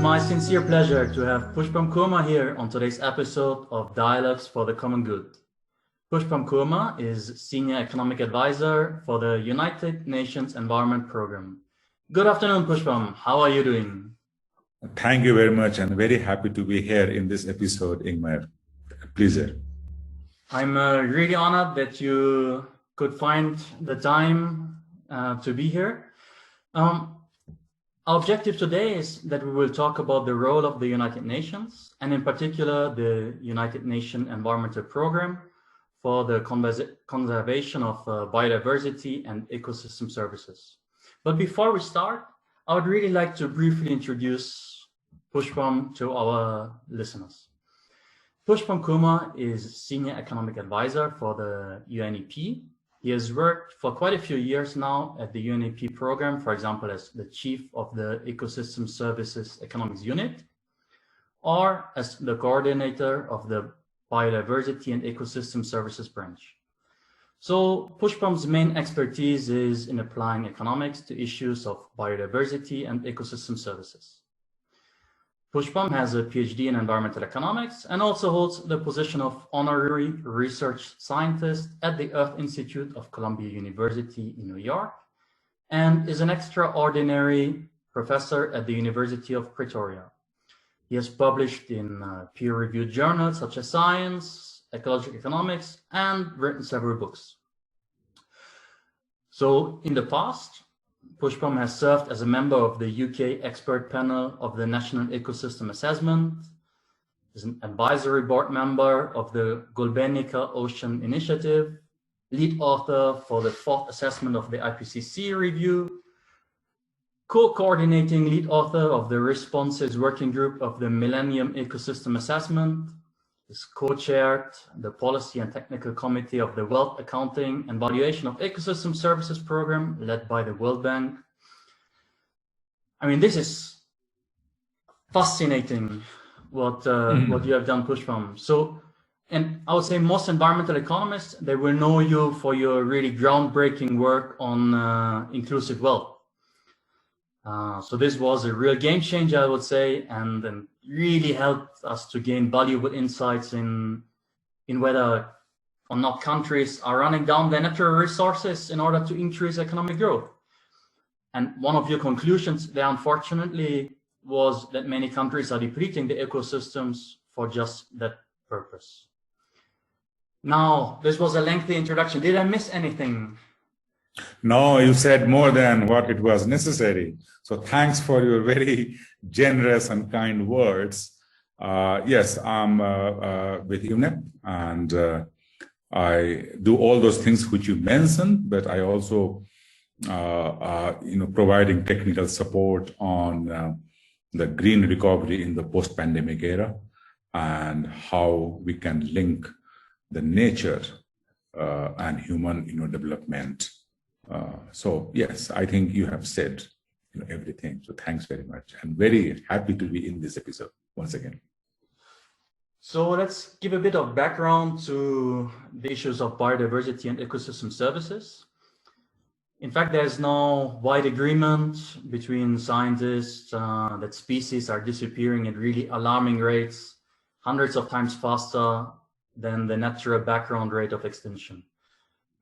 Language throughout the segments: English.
my sincere pleasure to have Pushpam Kumar here on today's episode of Dialogues for the Common Good. Pushpam Kumar is Senior Economic Advisor for the United Nations Environment Program. Good afternoon, Pushpam. How are you doing? Thank you very much, and very happy to be here in this episode, Ingmar. Pleasure. I'm really honored that you could find the time to be here. Our objective today is that we will talk about the role of the United Nations, and in particular, the United Nations Environmental Program for the conservation of biodiversity and ecosystem services. But before we start, I would really like to briefly introduce Pushpam to our listeners. Pushpam Kumar is Senior Economic Advisor for the UNEP. He has worked for quite a few years now at the UNEP program, for example, as the Chief of the Ecosystem Services Economics Unit, or as the Coordinator of the Biodiversity and Ecosystem Services branch. So Pushpam's main expertise is in applying economics to issues of biodiversity and ecosystem services. Pushpam has a PhD in environmental economics and also holds the position of honorary research scientist at the Earth Institute of Columbia University in New York, and is an extraordinary professor at the University of Pretoria. He has published in peer-reviewed journals such as Science, Ecological Economics, and written several books. So in the past, Pushpam has served as a member of the UK expert panel of the National Ecosystem Assessment, is an advisory board member of the Gulbenkian Ocean Initiative, lead author for the 4th assessment of the IPCC review, co-coordinating lead author of the Responses Working Group of the Millennium Ecosystem Assessment, is co-chaired the Policy and Technical Committee of the Wealth Accounting and Valuation of Ecosystem Services Program led by the World Bank. I mean, this is fascinating what you have done, Pushpam. So, and I would say most environmental economists, they will know you for your really groundbreaking work on inclusive wealth. So this was a real game changer, I would say, and really helped us to gain valuable insights in whether or not countries are running down their natural resources in order to increase economic growth. And one of your conclusions there, unfortunately, was that many countries are depleting the ecosystems for just that purpose. Now, this was a lengthy introduction. Did I miss anything? No, you said more than what it was necessary. So thanks for your very generous and kind words. Yes, I'm with UNEP, and I do all those things which you mentioned, but I also, providing technical support on the green recovery in the post-pandemic era and how we can link the nature and human development. So yes, I think you have said everything. So thanks very much. I'm very happy to be in this episode once again. So let's give a bit of background to the issues of biodiversity and ecosystem services. In fact, there's now wide agreement between scientists that species are disappearing at really alarming rates, hundreds of times faster than the natural background rate of extinction.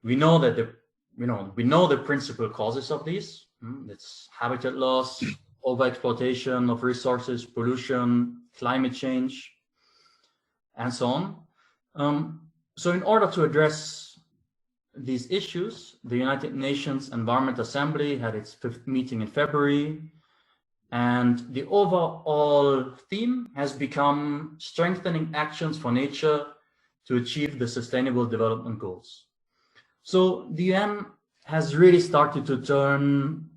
We know that the principal causes of these. It's habitat loss, overexploitation of resources, pollution, climate change, and so on. So in order to address these issues, the United Nations Environment Assembly had its 5th meeting in February, and the overall theme has become strengthening actions for nature to achieve the Sustainable Development Goals. So the UN has really started to turn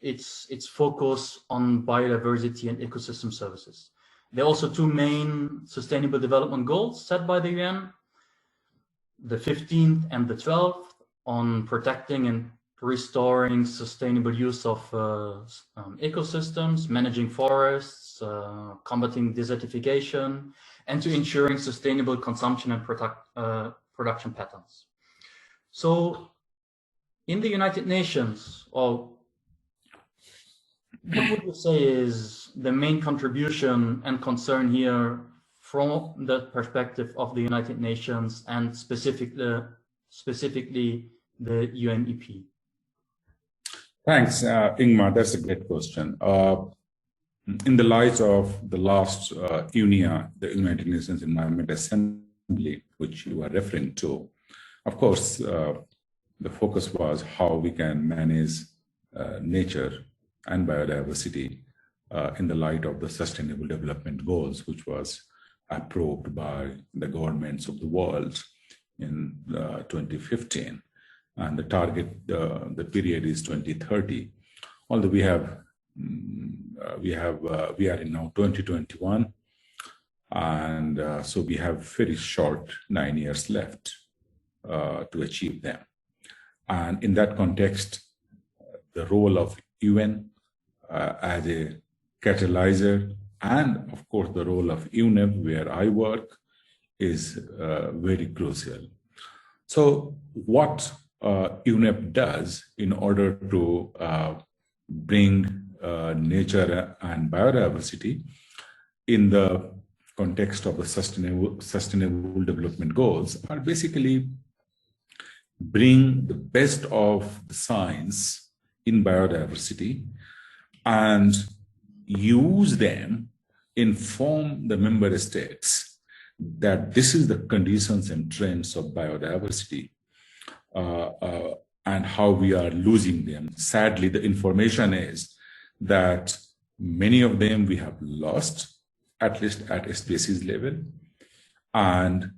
its focus on biodiversity and ecosystem services. There are also 2 main Sustainable Development Goals set by the UN, the 15th and the 12th, on protecting and restoring sustainable use of ecosystems, managing forests, combating desertification, and to ensuring sustainable consumption and production patterns. So in the United Nations, or what would you say is the main contribution and concern here from the perspective of the United Nations and specifically the UNEP? Thanks, Ingmar. That's a great question. In the light of the last UNEA, the United Nations Environment Assembly, which you are referring to, of course, the focus was how we can manage nature and biodiversity in the light of the Sustainable Development Goals, which was approved by the governments of the world in 2015. And the target, the period is 2030. Although we are in now 2021, and so we have very short 9 years left to achieve them. And in that context, the role of UN as a catalyzer, and of course the role of UNEP, where I work, is very crucial. So what UNEP does in order to bring nature and biodiversity in the context of the sustainable development goals are basically bring the best of the science in biodiversity and use them, inform the member states that this is the conditions and trends of biodiversity and how we are losing them. Sadly, the information is that many of them we have lost, at least at a species level, and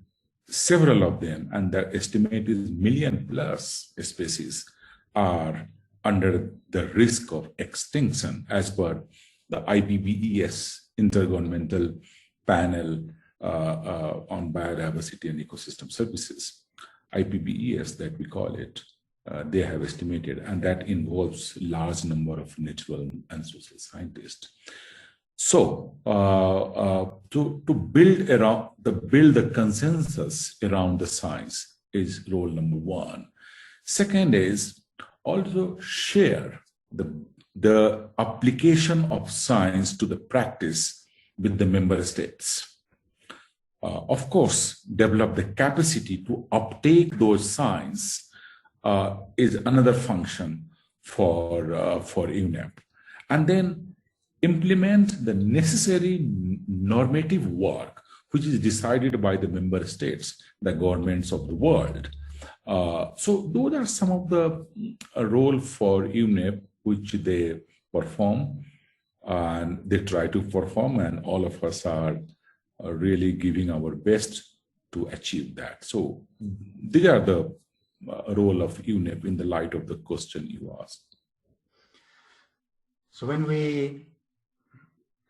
several of them, and the estimate is million+ species, are under the risk of extinction as per the IPBES, Intergovernmental Panel on Biodiversity and Ecosystem Services, IPBES that we call it. They have estimated, and that involves large number of natural and social scientists. So to build the consensus around the science is role number one. Second is also share the application of science to the practice with the member states. Of course, develop the capacity to uptake those science is another function for UNEP. And then implement the necessary normative work, which is decided by the member states, the governments of the world. So those are some of the role for UNEP, which they perform and they try to perform, and all of us are really giving our best to achieve that. So these are the role of UNEP in the light of the question you asked. So when we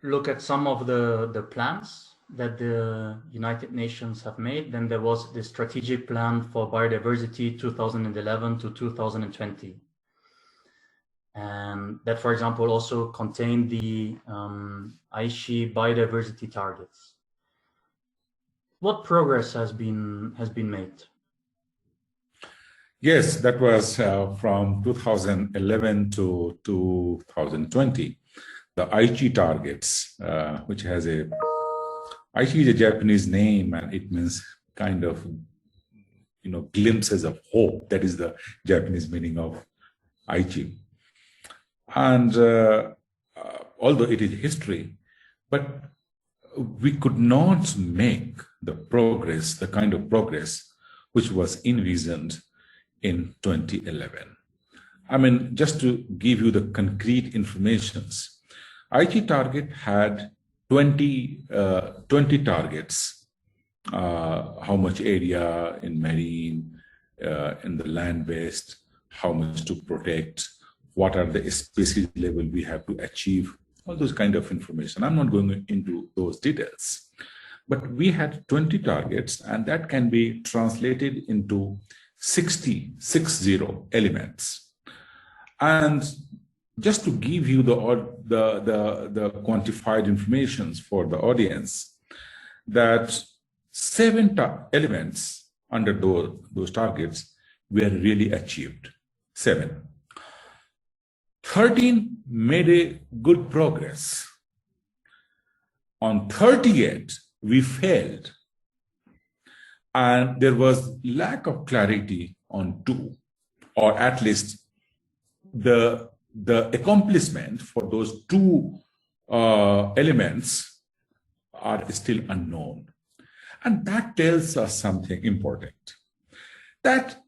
look at some of the plans that the United Nations have made, then there was the strategic plan for biodiversity 2011 to 2020. And that, for example, also contained the Aichi biodiversity targets. What progress has been made? Yes, that was from 2011 to 2020. The Aichi targets, which has Aichi is a Japanese name, and it means kind of, glimpses of hope. That is the Japanese meaning of Aichi. And although it is history, but we could not make the progress, the kind of progress which was envisioned in 2011. I mean, just to give you the concrete informations, Aichi target had 20 targets, how much area in marine, in the land-based, how much to protect, what are the species level we have to achieve, all those kind of information. I'm not going into those details, but we had 20 targets, and that can be translated into 60 elements. And just to give you the quantified information for the audience, that 7 elements under those targets were really achieved. 7. 13 made a good progress. On 38, we failed. And there was lack of clarity on 2, or at least the accomplishment for those 2 elements are still unknown. And that tells us something important, that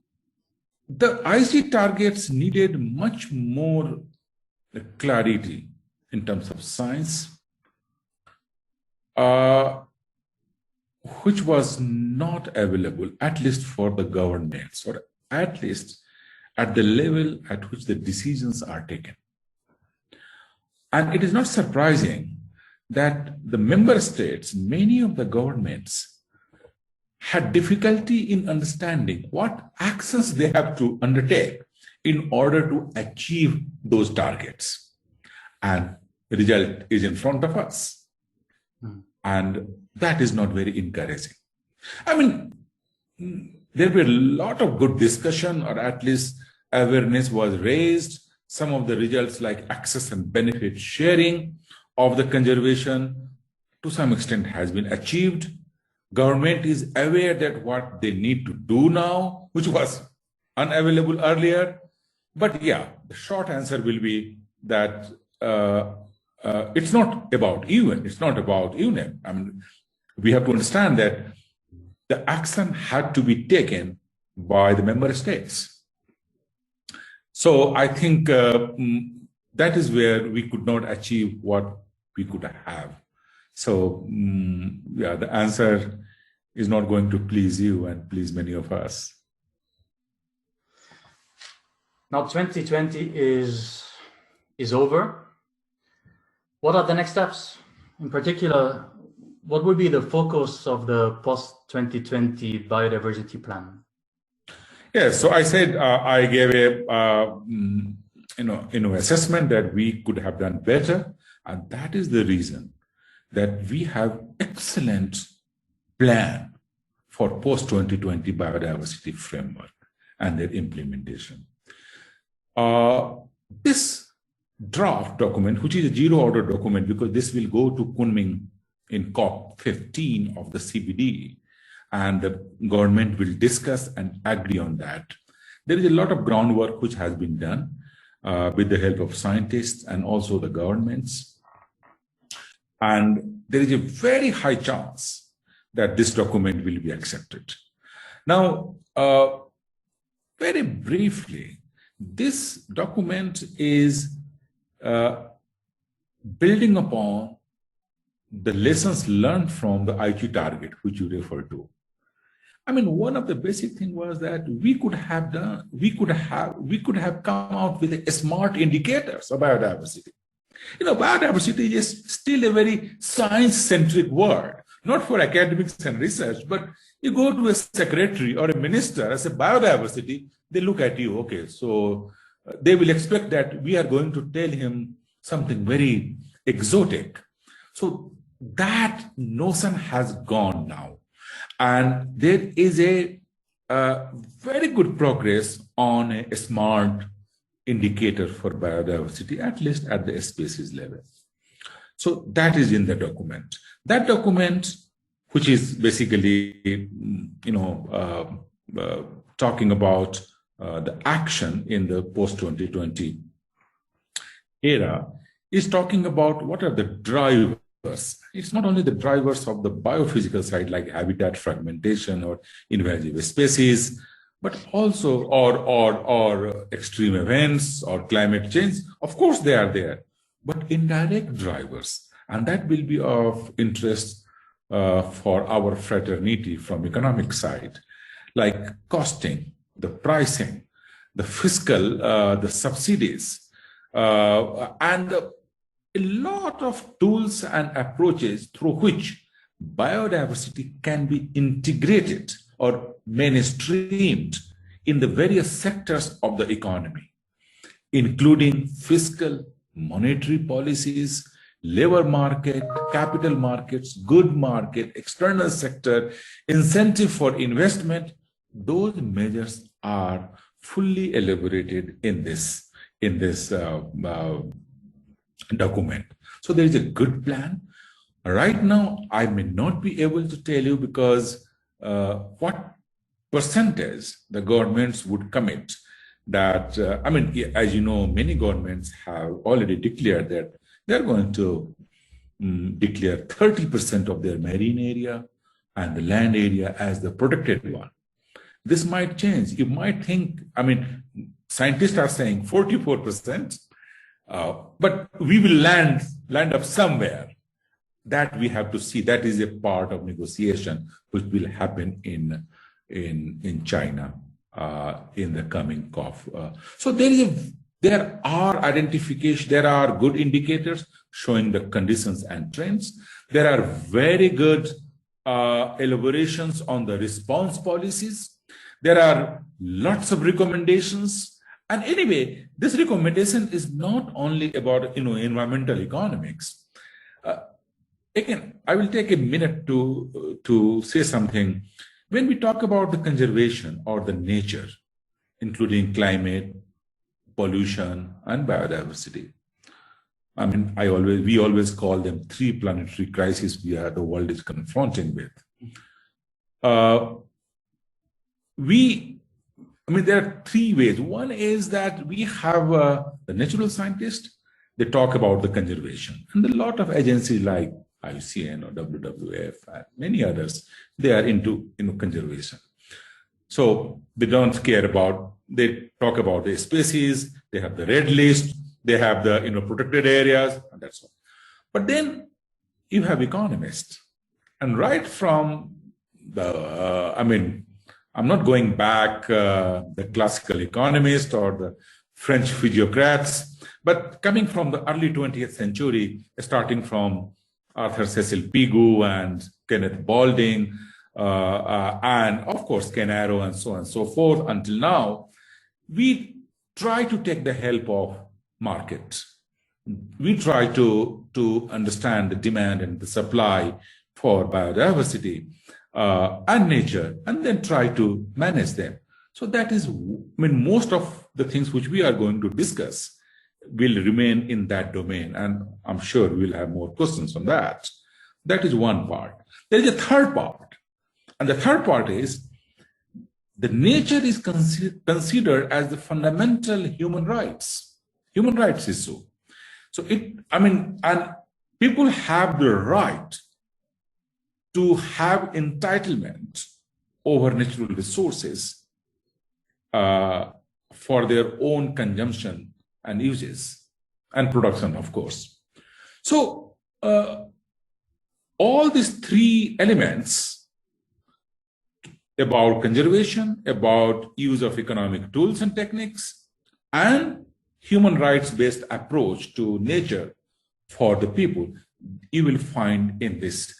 the IG targets needed much more clarity in terms of science, which was not available, at least for the governments, or at least at the level at which the decisions are taken. And it is not surprising that the member states, many of the governments, had difficulty in understanding what actions they have to undertake in order to achieve those targets. And the result is in front of us. And that is not very encouraging. I mean, there were a lot of good discussion, or at least awareness was raised. Some of the results, like access and benefit sharing of the conservation, to some extent has been achieved. Government is aware that what they need to do now, which was unavailable earlier. But yeah, the short answer will be that it's not about UN, it's not about UNEP. I mean, we have to understand that the action had to be taken by the member states. So I think that is where we could not achieve what we could have. So yeah, the answer is not going to please you and please many of us. Now 2020 is over. What are the next steps? In particular, what would be the focus of the post-2020 biodiversity plan? Yes, so I said I gave a assessment that we could have done better, and that is the reason that we have excellent plan for post-2020 biodiversity framework and their implementation. This draft document, which is a zero-order document, because this will go to Kunming in COP15 of the CBD, and the government will discuss and agree on that. There is a lot of groundwork which has been done with the help of scientists and also the governments. And there is a very high chance that this document will be accepted. Now, very briefly, this document is building upon the lessons learned from the IG target, which you refer to. I mean, one of the basic things was that we could have come out with smart indicators of biodiversity. You know, biodiversity is still a very science-centric word, not for academics and research, but you go to a secretary or a minister as a biodiversity, they look at you, okay, so they will expect that we are going to tell him something very exotic. So that notion has gone now. And there is a very good progress on a smart indicator for biodiversity, at least at the species level. So that is in the document. That document, which is basically, talking about the action in the post-2020 era, is talking about what are the drivers. It's not only the drivers of the biophysical side, like habitat fragmentation or invasive species, but also or extreme events or climate change. Of course, they are there, but indirect drivers, and that will be of interest for our fraternity from economic side, like costing, the pricing, the fiscal, the subsidies, and a lot of tools and approaches through which biodiversity can be integrated or mainstreamed in the various sectors of the economy, including fiscal, monetary policies, labor market, capital markets, good market, external sector, incentive for investment. Those measures are fully elaborated in this in this document. So there is a good plan. Right now, I may not be able to tell you because what percentage the governments would commit that, I mean, as you know, many governments have already declared that they're going to declare 30% of their marine area and the land area as the protected one. This might change. You might think, I mean, scientists are saying 44%, but we will land up somewhere. That we have to see. That is a part of negotiation which will happen in China in the coming COP. So there are identification. There are good indicators showing the conditions and trends. There are very good elaborations on the response policies. There are lots of recommendations. And anyway, this recommendation is not only about environmental economics. Again, I will take a minute to say something. When we talk about the conservation or the nature, including climate, pollution, and biodiversity, I mean, we always call them three planetary crises the world is confronting with. There are three ways. One is that we have the natural scientists. They talk about the conservation, and a lot of agencies like IUCN or WWF and many others, they are into conservation. So they don't care about, they talk about the species, they have the red list, they have the protected areas, and that's all. But then you have economists. And right from the, I'm not going back the classical economist or the French physiocrats, but coming from the early 20th century, starting from Arthur Cecil Pigou and Kenneth Balding, and of course, Ken Arrow and so on and so forth, until now, we try to take the help of markets. We try to understand the demand and the supply for biodiversity and nature, and then try to manage them. So that is, most of the things which we are going to discuss will remain in that domain. And I'm sure we'll have more questions on that. That is one part. There is a third part. And the third part is the nature is considered as the fundamental human rights issue. So and people have the right to have entitlement over natural resources for their own consumption and uses and production, of course. So all these three elements about conservation, about use of economic tools and techniques, and human rights-based approach to nature for the people, you will find in this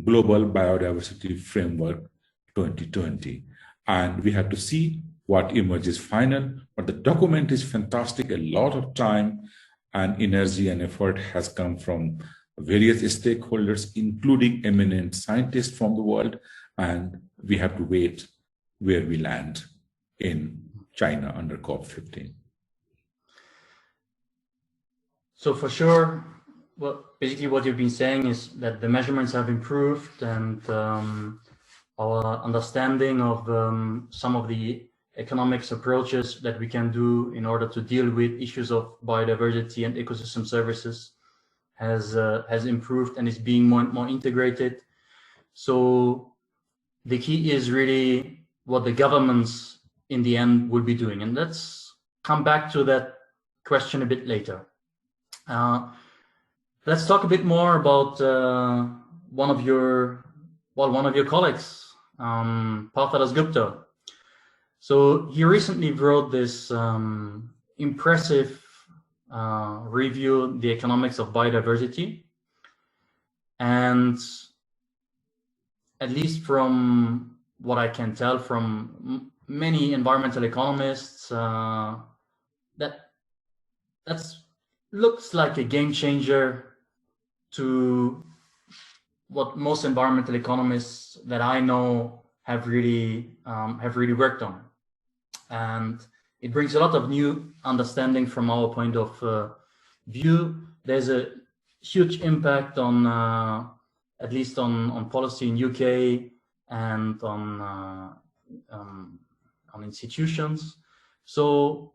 Global Biodiversity Framework 2020. And we have to see what emerges final, but the document is fantastic. A lot of time and energy and effort has come from various stakeholders, including eminent scientists from the world, and we have to wait where we land in China under COP15. So for sure, well, basically what you've been saying is that the measurements have improved, and our understanding of some of the economics approaches that we can do in order to deal with issues of biodiversity and ecosystem services has improved and is being more integrated. So the key is really what the governments in the end will be doing. And let's come back to that question a bit later. Let's talk a bit more about one of your colleagues, Partha Gupta. So he recently wrote this impressive review, The Economics of Biodiversity. And at least from what I can tell from many environmental economists, that looks like a game changer to what most environmental economists that I know have really worked on. And it brings a lot of new understanding from our point of view. There's a huge impact on, at least on policy in UK and on institutions. So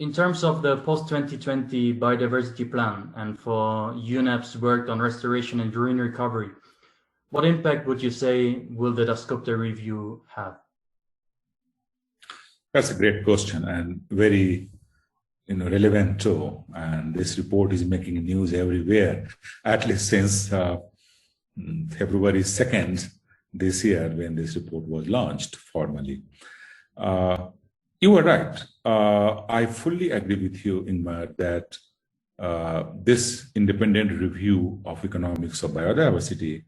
in terms of the post-2020 biodiversity plan and for UNEP's work on restoration and green recovery, what impact would you say will the DftCG review have? That's a great question and very relevant too. And this report is making news everywhere, at least since February 2nd this year, when this report was launched formally. You are right. I fully agree with you, Ingmar, that this independent review of Economics of Biodiversity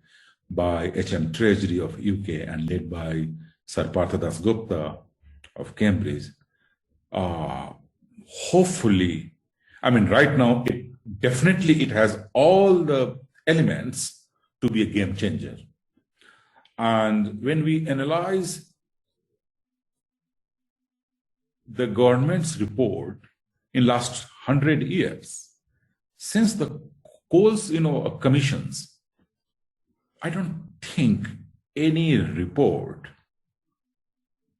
by HM Treasury of UK and led by Sir Partha Dasgupta of Cambridge, hopefully, I mean, right now, it has all the elements to be a game changer. And when we analyze the government's report in last 100 years, since the Coles, commissions, I don't think any report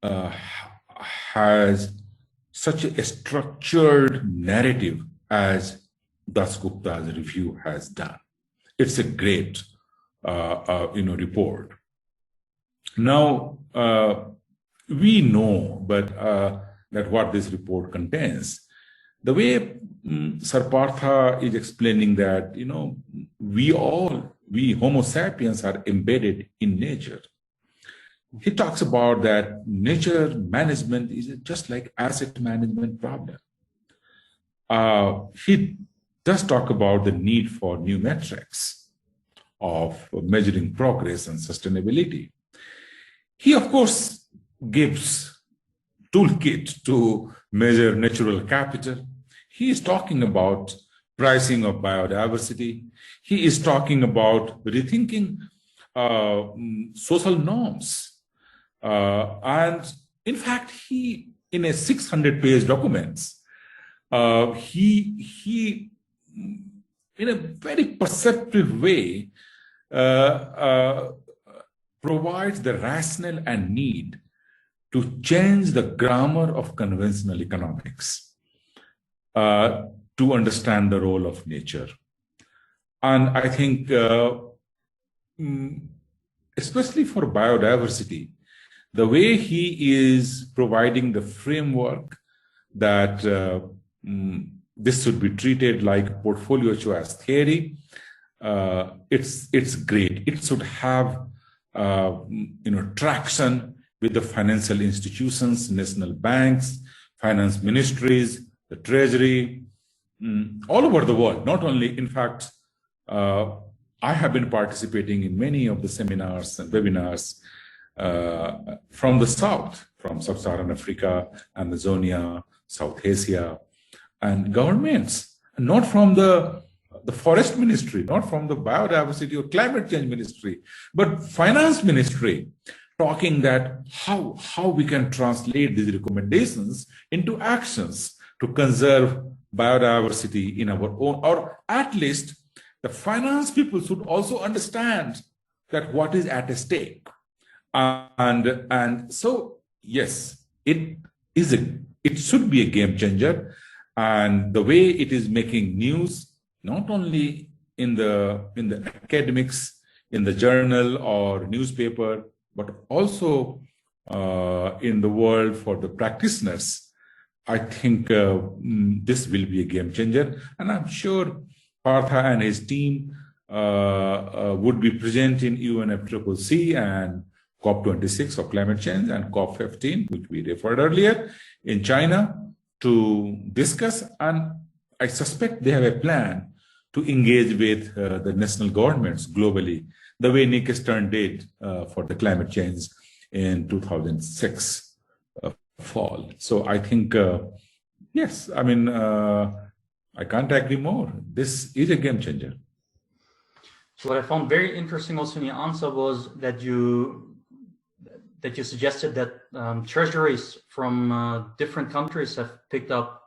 has such a structured narrative as Dasgupta's review has done. It's a great, report. Now, we know, that what this report contains. The way Sir Partha is explaining that, we Homo sapiens are embedded in nature. He talks about that nature management is just like asset management problem. He does talk about the need for new metrics of measuring progress and sustainability. He, of course, gives toolkit to measure natural capital. He is talking about pricing of biodiversity. He is talking about rethinking social norms. And in fact, he, in a 600-page document, he, in a very perceptive way, provides the rationale and need to change the grammar of conventional economics to understand the role of nature. And I think, especially for biodiversity, the way he is providing the framework that this should be treated like portfolio choice theory, it's great. It should have traction with the financial institutions, national banks, finance ministries, the treasury, all over the world. Not only, in fact, I have been participating in many of the seminars and webinars from the South, from Sub-Saharan Africa, Amazonia, South Asia, and governments, not from the forest ministry, not from the biodiversity or climate change ministry, but finance ministry, talking that how we can translate these recommendations into actions to conserve biodiversity in our own, or at least the finance people should also understand that what is at stake. And so, yes, it should be a game changer. And the way it is making news, not only in the academics, in the journal or newspaper, but also in the world for the practitioners, I think this will be a game changer. And I'm sure Partha and his team would be present in UNFCCC and COP26 of climate change and COP15, which we referred earlier, in China to discuss. And I suspect they have a plan to engage with the national governments globally, the way Nick Stern did for the climate change in 2006 fall. So I think, yes, I mean, I can't agree more. This is a game changer. So what I found very interesting also in your answer was that that you suggested that treasuries from different countries have picked up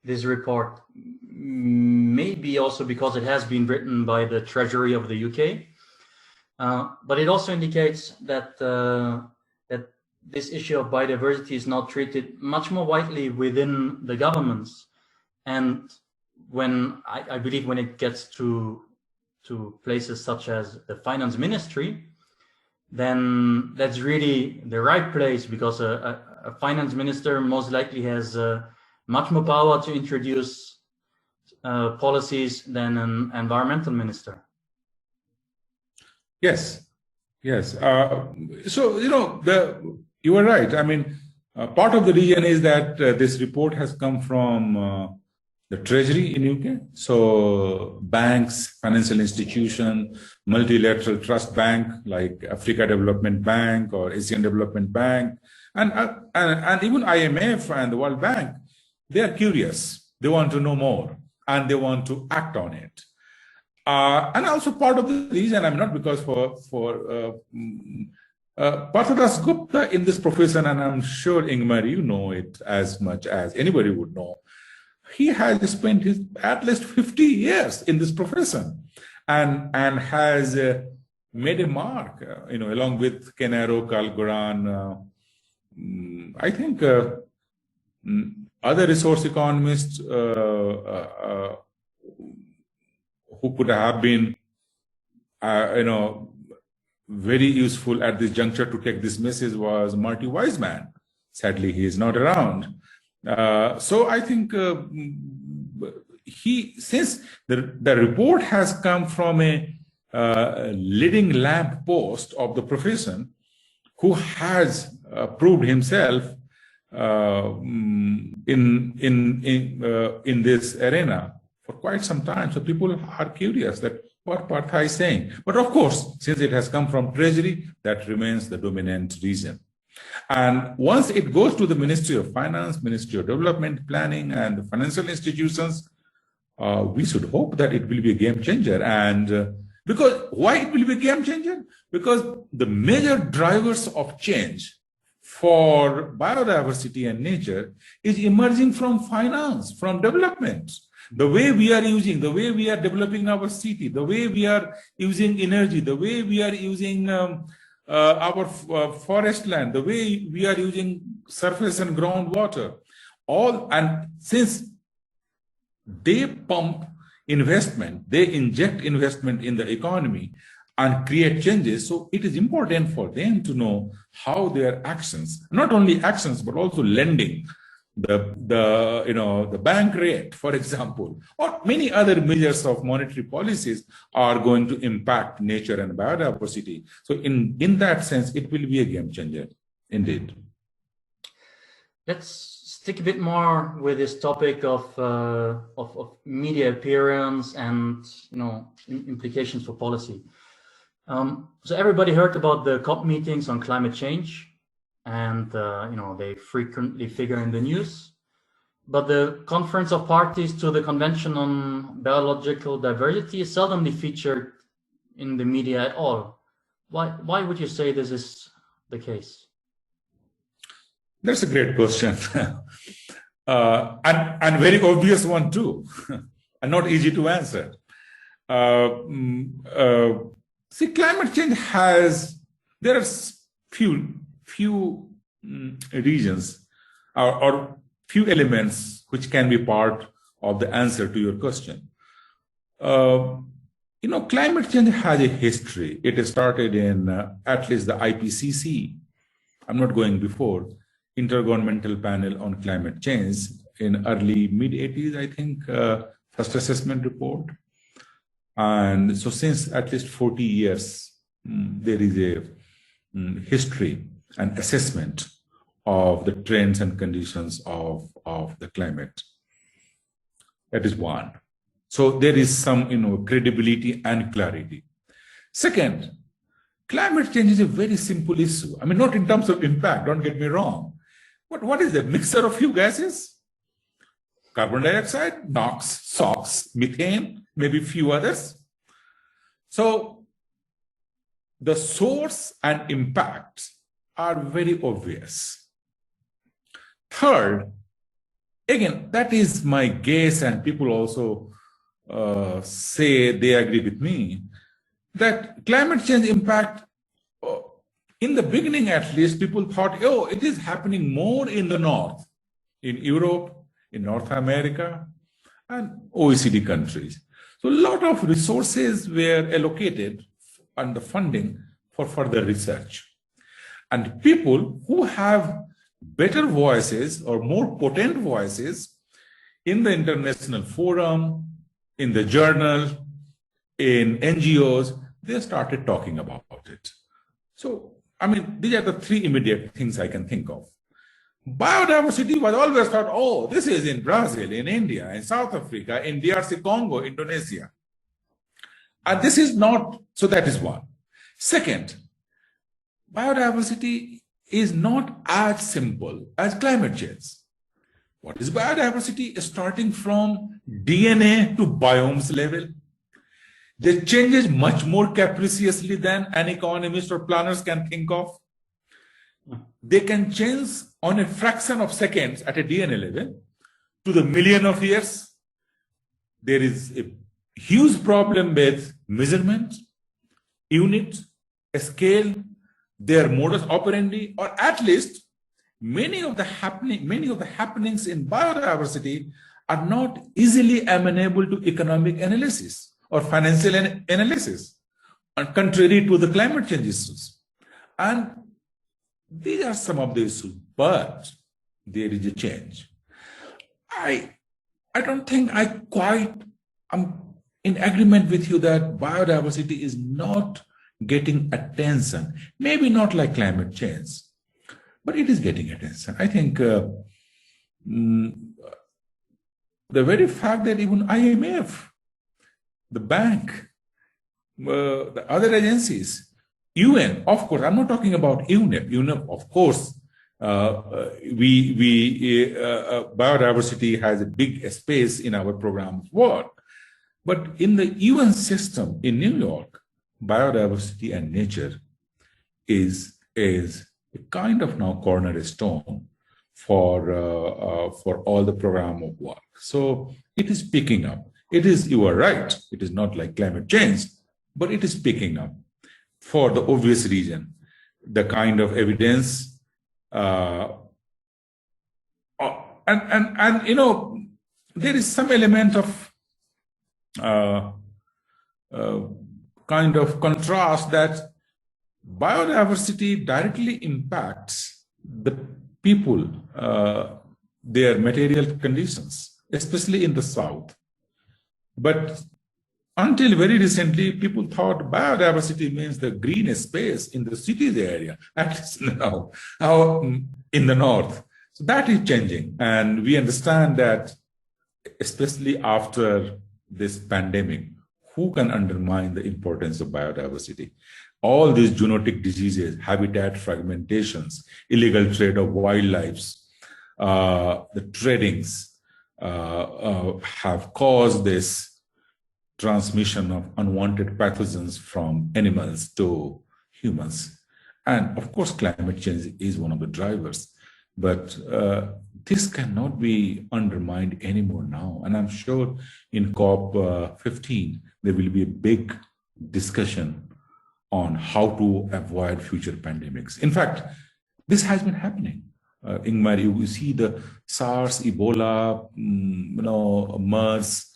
this report, maybe also because it has been written by the Treasury of the UK. But it also indicates that that this issue of biodiversity is now treated much more widely within the governments. And when I believe when it gets to places such as the finance ministry, then that's really the right place, because a finance minister most likely has much more power to introduce policies than an environmental minister. Yes, yes. So, you are right. I mean, part of the reason is that this report has come from the Treasury in UK. So banks, financial institution, multilateral trust bank like Africa Development Bank or Asian Development Bank, and even IMF and the World Bank, they are curious. They want to know more and they want to act on it. And also part of the reason, not because for Parthadas Gupta in this profession, and I'm sure Ingmar, you know it as much as anybody would know, he has spent at least 50 years in this profession and has made a mark, along with Kenaro, Kalgoran, I think other resource economists who could have been, very useful at this juncture to take this message was Marty Wiseman. Sadly, he is not around. So I think since the report has come from a leading lamp post of the profession, who has proved himself in this arena for quite some time. So people are curious that what Partha is saying. But of course, since it has come from Treasury, that remains the dominant reason. And once it goes to the Ministry of Finance, Ministry of Development, Planning, and the financial institutions, we should hope that it will be a game changer. And because why it will be a game changer? Because the major drivers of change for biodiversity and nature is emerging from finance, from development. The way we are using, the way we are developing our city, the way we are using energy, the way we are using our forest land, the way we are using surface and groundwater, and since they pump investment, they inject investment in the economy and create changes. So it is important for them to know how their actions, not only actions, but also lending, the bank rate, for example, or many other measures of monetary policies are going to impact nature and biodiversity. So in that sense, it will be a game changer, indeed. Let's stick a bit more with this topic of media appearance and implications for policy. So everybody heard about the COP meetings on climate change, and they frequently figure in the news. But the Conference of Parties to the Convention on Biological Diversity is seldomly featured in the media at all. Why would you say this is the case? That's a great question. and very obvious one too, and not easy to answer. See, climate change there are few reasons or few elements which can be part of the answer to your question. Climate change has a history. It started in at least the IPCC. I'm not going before. Intergovernmental Panel on Climate Change in early mid-80s, I think, first assessment report. And so since at least 40 years, there is a history and assessment of the trends and conditions of the climate. That is one. So there is some credibility and clarity. Second, climate change is a very simple issue. I mean, not in terms of impact, don't get me wrong. But what is the mixture of few gases? Carbon dioxide, NOx, SOx, methane, maybe few others. So the source and impact are very obvious. Third, again, that is my guess, and people also say they agree with me, that climate change impact, in the beginning at least, people thought, oh, it is happening more in the north, in Europe, in North America, and OECD countries. So a lot of resources were allocated and the funding for further research. And people who have better voices or more potent voices in the international forum, in the journal, in NGOs, they started talking about it. So, I mean, these are the three immediate things I can think of. Biodiversity was always thought, oh, this is in Brazil, in India, in South Africa, in DRC Congo, Indonesia. And this is not, so that is one. Second, biodiversity is not as simple as climate change. What is biodiversity? Starting from DNA to biomes level. They changes much more capriciously than an economist or planners can think of. They can change on a fraction of seconds at a DNA level to the million of years. There is a huge problem with measurement, unit, scale, their modus operandi, or at least many of the happenings in biodiversity are not easily amenable to economic analysis or financial analysis, and contrary to the climate change issues. And these are some of the issues, but there is a change. I don't think I'm in agreement with you that biodiversity is not getting attention. Maybe not like climate change, but it is getting attention. I think the very fact that even IMF, the bank, the other agencies, UN, of course, I'm not talking about UNEP. UNEP, of course, biodiversity has a big space in our program's work. But in the UN system in New York, biodiversity and nature is a kind of now cornerstone for all the program of work. So it is picking up. You are right, it is not like climate change, but it is picking up for the obvious reason. The kind of evidence, and you know, there is some element of kind of contrast that biodiversity directly impacts the people, their material conditions, especially in the South. But until very recently, people thought biodiversity means the green space in the cities area, at least now in the North. So that is changing. And we understand that, especially after this pandemic, who can undermine the importance of biodiversity? All these zoonotic diseases, habitat fragmentations, illegal trade of wildlife, the tradings have caused this transmission of unwanted pathogens from animals to humans. And of course, climate change is one of the drivers, but this cannot be undermined anymore now. And I'm sure in COP15, there will be a big discussion on how to avoid future pandemics. In fact, this has been happening. Ingmar, you see the SARS, Ebola, MERS,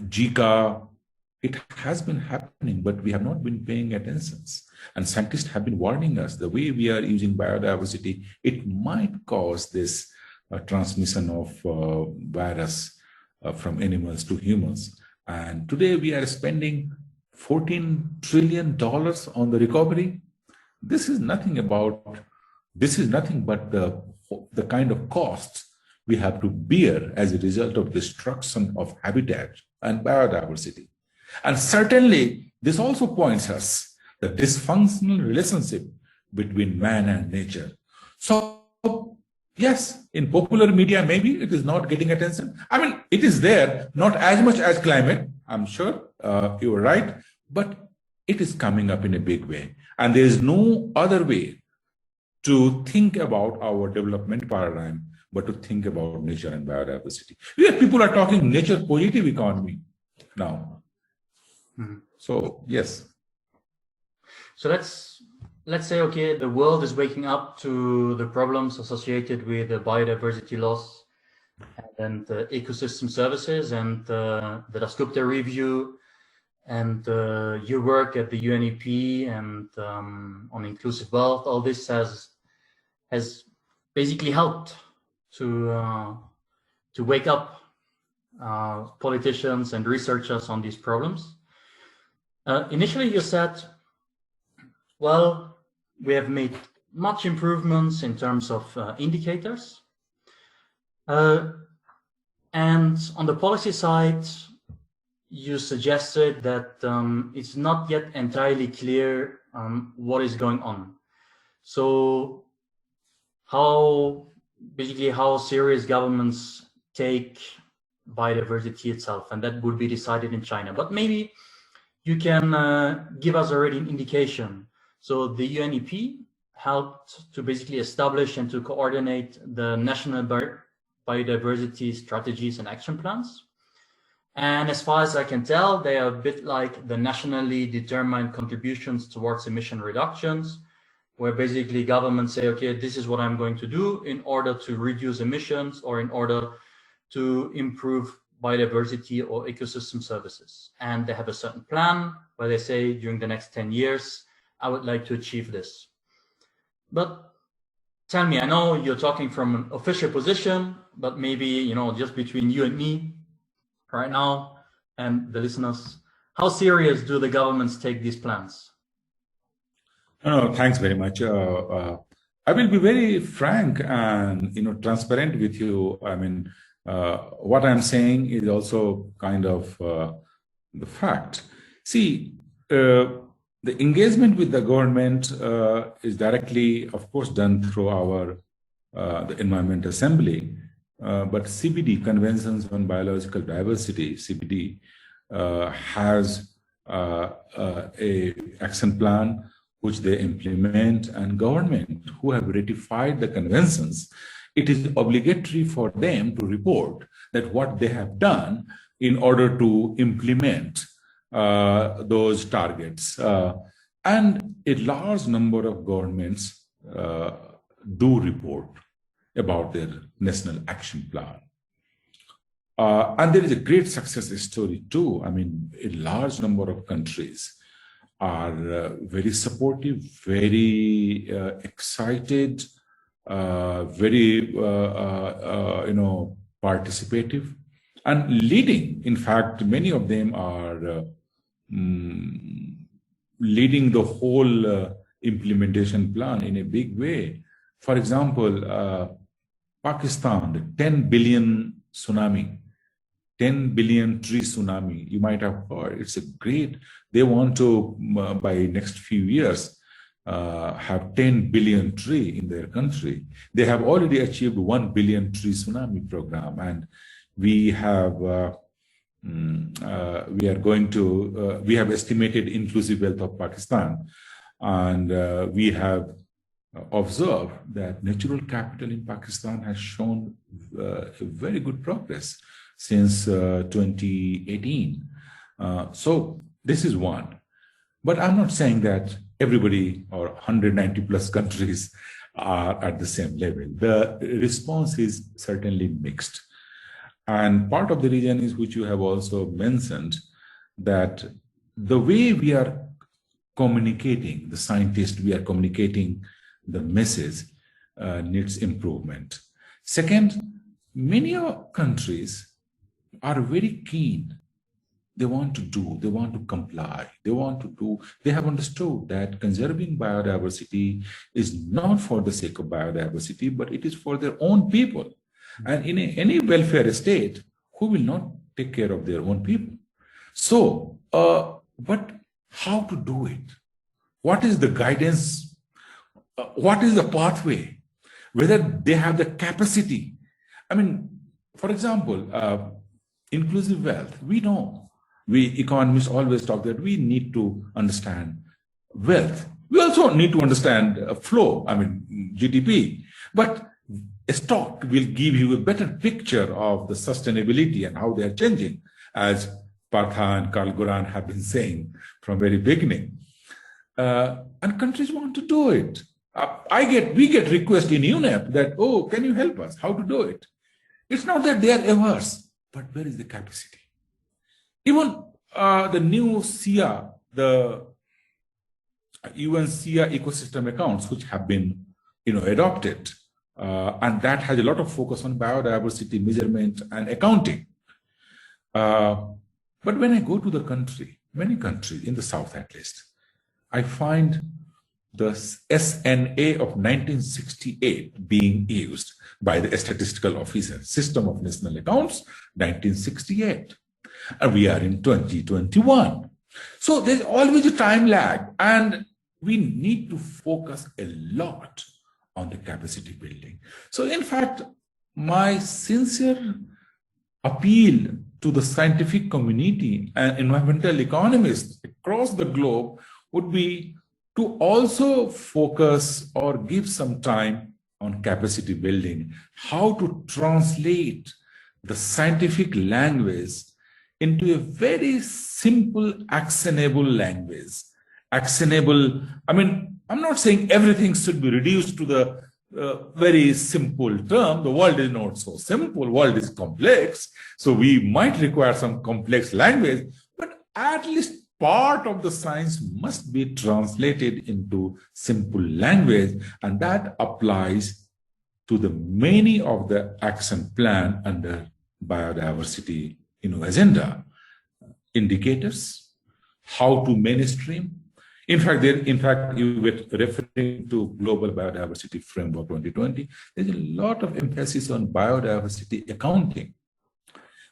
Zika, it has been happening, but we have not been paying attention. And scientists have been warning us, the way we are using biodiversity, it might cause this transmission of virus from animals to humans. And today we are spending $14 trillion on the recovery. This is nothing but the kind of costs we have to bear as a result of destruction of habitat and biodiversity. And certainly, this also points us the dysfunctional relationship between man and nature. So, yes, in popular media, maybe it is not getting attention. I mean, it is there, not as much as climate, I'm sure, you are right, but it is coming up in a big way. And there is no other way to think about our development paradigm but to think about nature and biodiversity. Yeah, people are talking nature positive economy now. So yes. So let's say, okay, the world is waking up to the problems associated with the biodiversity loss and the ecosystem services and the Dasgupta review and your work at the UNEP and on inclusive wealth. All this has basically helped to wake up politicians and researchers on these problems. Initially, you said, well, we have made much improvements in terms of indicators. And on the policy side, you suggested that it's not yet entirely clear what is going on. So how serious governments take biodiversity itself, and that would be decided in China. But maybe you can give us already an indication. So the UNEP helped to basically establish and to coordinate the national biodiversity strategies and action plans. And as far as I can tell, they are a bit like the nationally determined contributions towards emission reductions, where basically governments say, okay, this is what I'm going to do in order to reduce emissions or in order to improve biodiversity or ecosystem services. And they have a certain plan where they say during the next 10 years, I would like to achieve this. But tell me, I know you're talking from an official position, but maybe, you know, just between you and me right now and the listeners, how serious do the governments take these plans? No, thanks very much. I will be very frank and transparent with you. I mean, what I'm saying is also kind of the fact. See, the engagement with the government is directly, of course, done through our the Environment Assembly, but CBD, Conventions on Biological Diversity, CBD, has a action plan which they implement, and government who have ratified the conventions, it is obligatory for them to report that what they have done in order to implement those targets. And a large number of governments do report about their national action plan. And there is a great success story too. I mean, a large number of countries are very supportive, very excited, very participative, and leading. In fact, many of them are leading the whole implementation plan in a big way. For example, Pakistan, the 10 billion tsunami, 10 billion tree tsunami, you might have heard. It's a great, they want to, by next few years, have 10 billion tree in their country. They have already achieved 1 billion tree tsunami program. And we have, we have estimated inclusive wealth of Pakistan. And we have observed that natural capital in Pakistan has shown very good progress since 2018. So this is one. But I'm not saying that everybody or 190 plus countries are at the same level. The response is certainly mixed. And part of the reason is, which you have also mentioned, that the way we are communicating, the scientists, we are communicating the message needs improvement. Second, many countries are very keen. They want to do, they want to comply, they want to do, they have understood that conserving biodiversity is not for the sake of biodiversity, but it is for their own people. And in any welfare state, who will not take care of their own people? So, but how to do it? What is the guidance? What is the pathway? Whether they have the capacity. I mean, for example, inclusive wealth, we know, we economists always talk that we need to understand wealth. We also need to understand flow, GDP, but a stock will give you a better picture of the sustainability and how they are changing, as Partha and Carl Goran have been saying from very beginning. And countries want to do it. We get requests in UNEP that, oh, can you help us? How to do it? It's not that they are averse, but where is the capacity? Even the new SIA, the UN SIA ecosystem accounts, which have been adopted, and that has a lot of focus on biodiversity measurement and accounting. But when I go to the country, many countries in the South at least, I find the SNA of 1968 being used by the statistical officer, System of National Accounts, 1968. And we are in 2021. So there's always a time lag, and we need to focus a lot on the capacity building. So in fact, my sincere appeal to the scientific community and environmental economists across the globe would be to also focus or give some time on capacity building, how to translate the scientific language into a very simple, actionable language. Actionable, I'm not saying everything should be reduced to the very simple term. The world is not so simple, the world is complex. So we might require some complex language, but at least part of the science must be translated into simple language, and that applies to the many of the action plan under biodiversity agenda. Indicators, how to mainstream. In fact, you were referring to Global Biodiversity Framework 2020. There's a lot of emphasis on biodiversity accounting,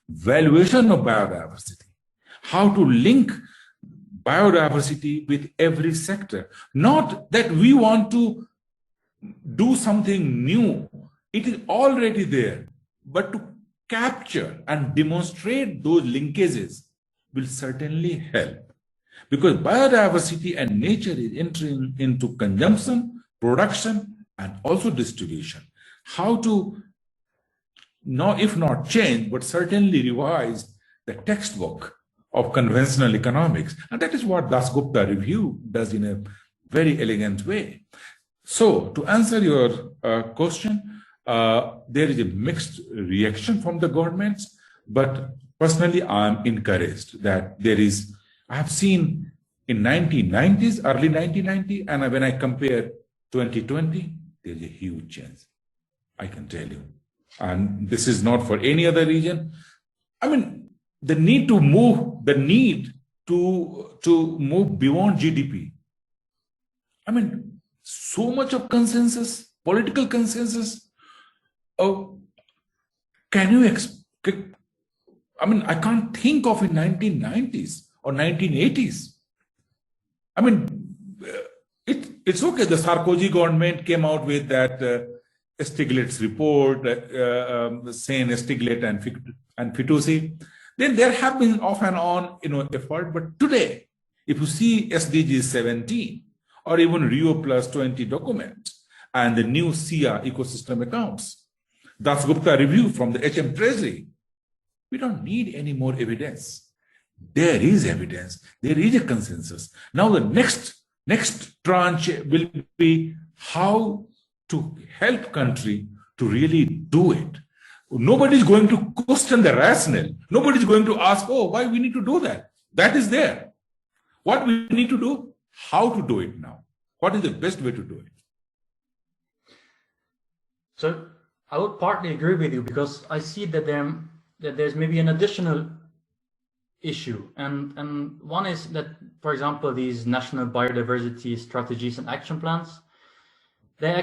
valuation of biodiversity, how to link biodiversity with every sector. Not that we want to do something new. It is already there, but to capture and demonstrate those linkages will certainly help. Because biodiversity and nature is entering into consumption, production, and also distribution. How to, if not change, but certainly revise the textbook of conventional economics. And that is what Dasgupta Review does in a very elegant way. So to answer your question, there is a mixed reaction from the governments, but personally, I'm encouraged that there is, I have seen in 1990s, early 1990, and when I compare 2020, there's a huge change, I can tell you. And this is not for any other region. The need to move, to move beyond GDP. So much of consensus, political consensus. Can you I can't think of in 1990s or 1980s. It's okay. The Sarkozy government came out with that Stiglitz report, saying Stiglitz and Fitoussi. Then there have been off and on, effort. But today, if you see SDG 17 or even Rio Plus 20 document and the new SIA ecosystem accounts, Dasgupta Review from the HM Treasury, we don't need any more evidence. There is evidence. There is a consensus. Now the next tranche will be how to help country to really do it. Nobody is going to question the rationale. Nobody is going to ask, why we need to do that? That is there. What we need to do, how to do it now. What is the best way to do it? So I would partly agree with you, because I see that there's maybe an additional issue, and one is that, for example, these national biodiversity strategies and action plans, they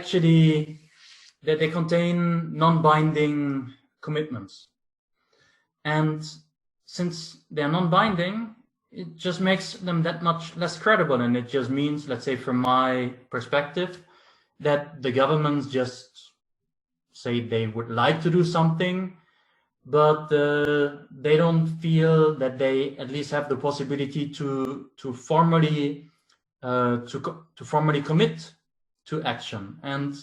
contain non-binding commitments, and since they're non-binding, it just makes them that much less credible, and it just means, let's say from my perspective, that the governments just say they would like to do something, but they don't feel that they at least have the possibility to formally to formally commit to action. And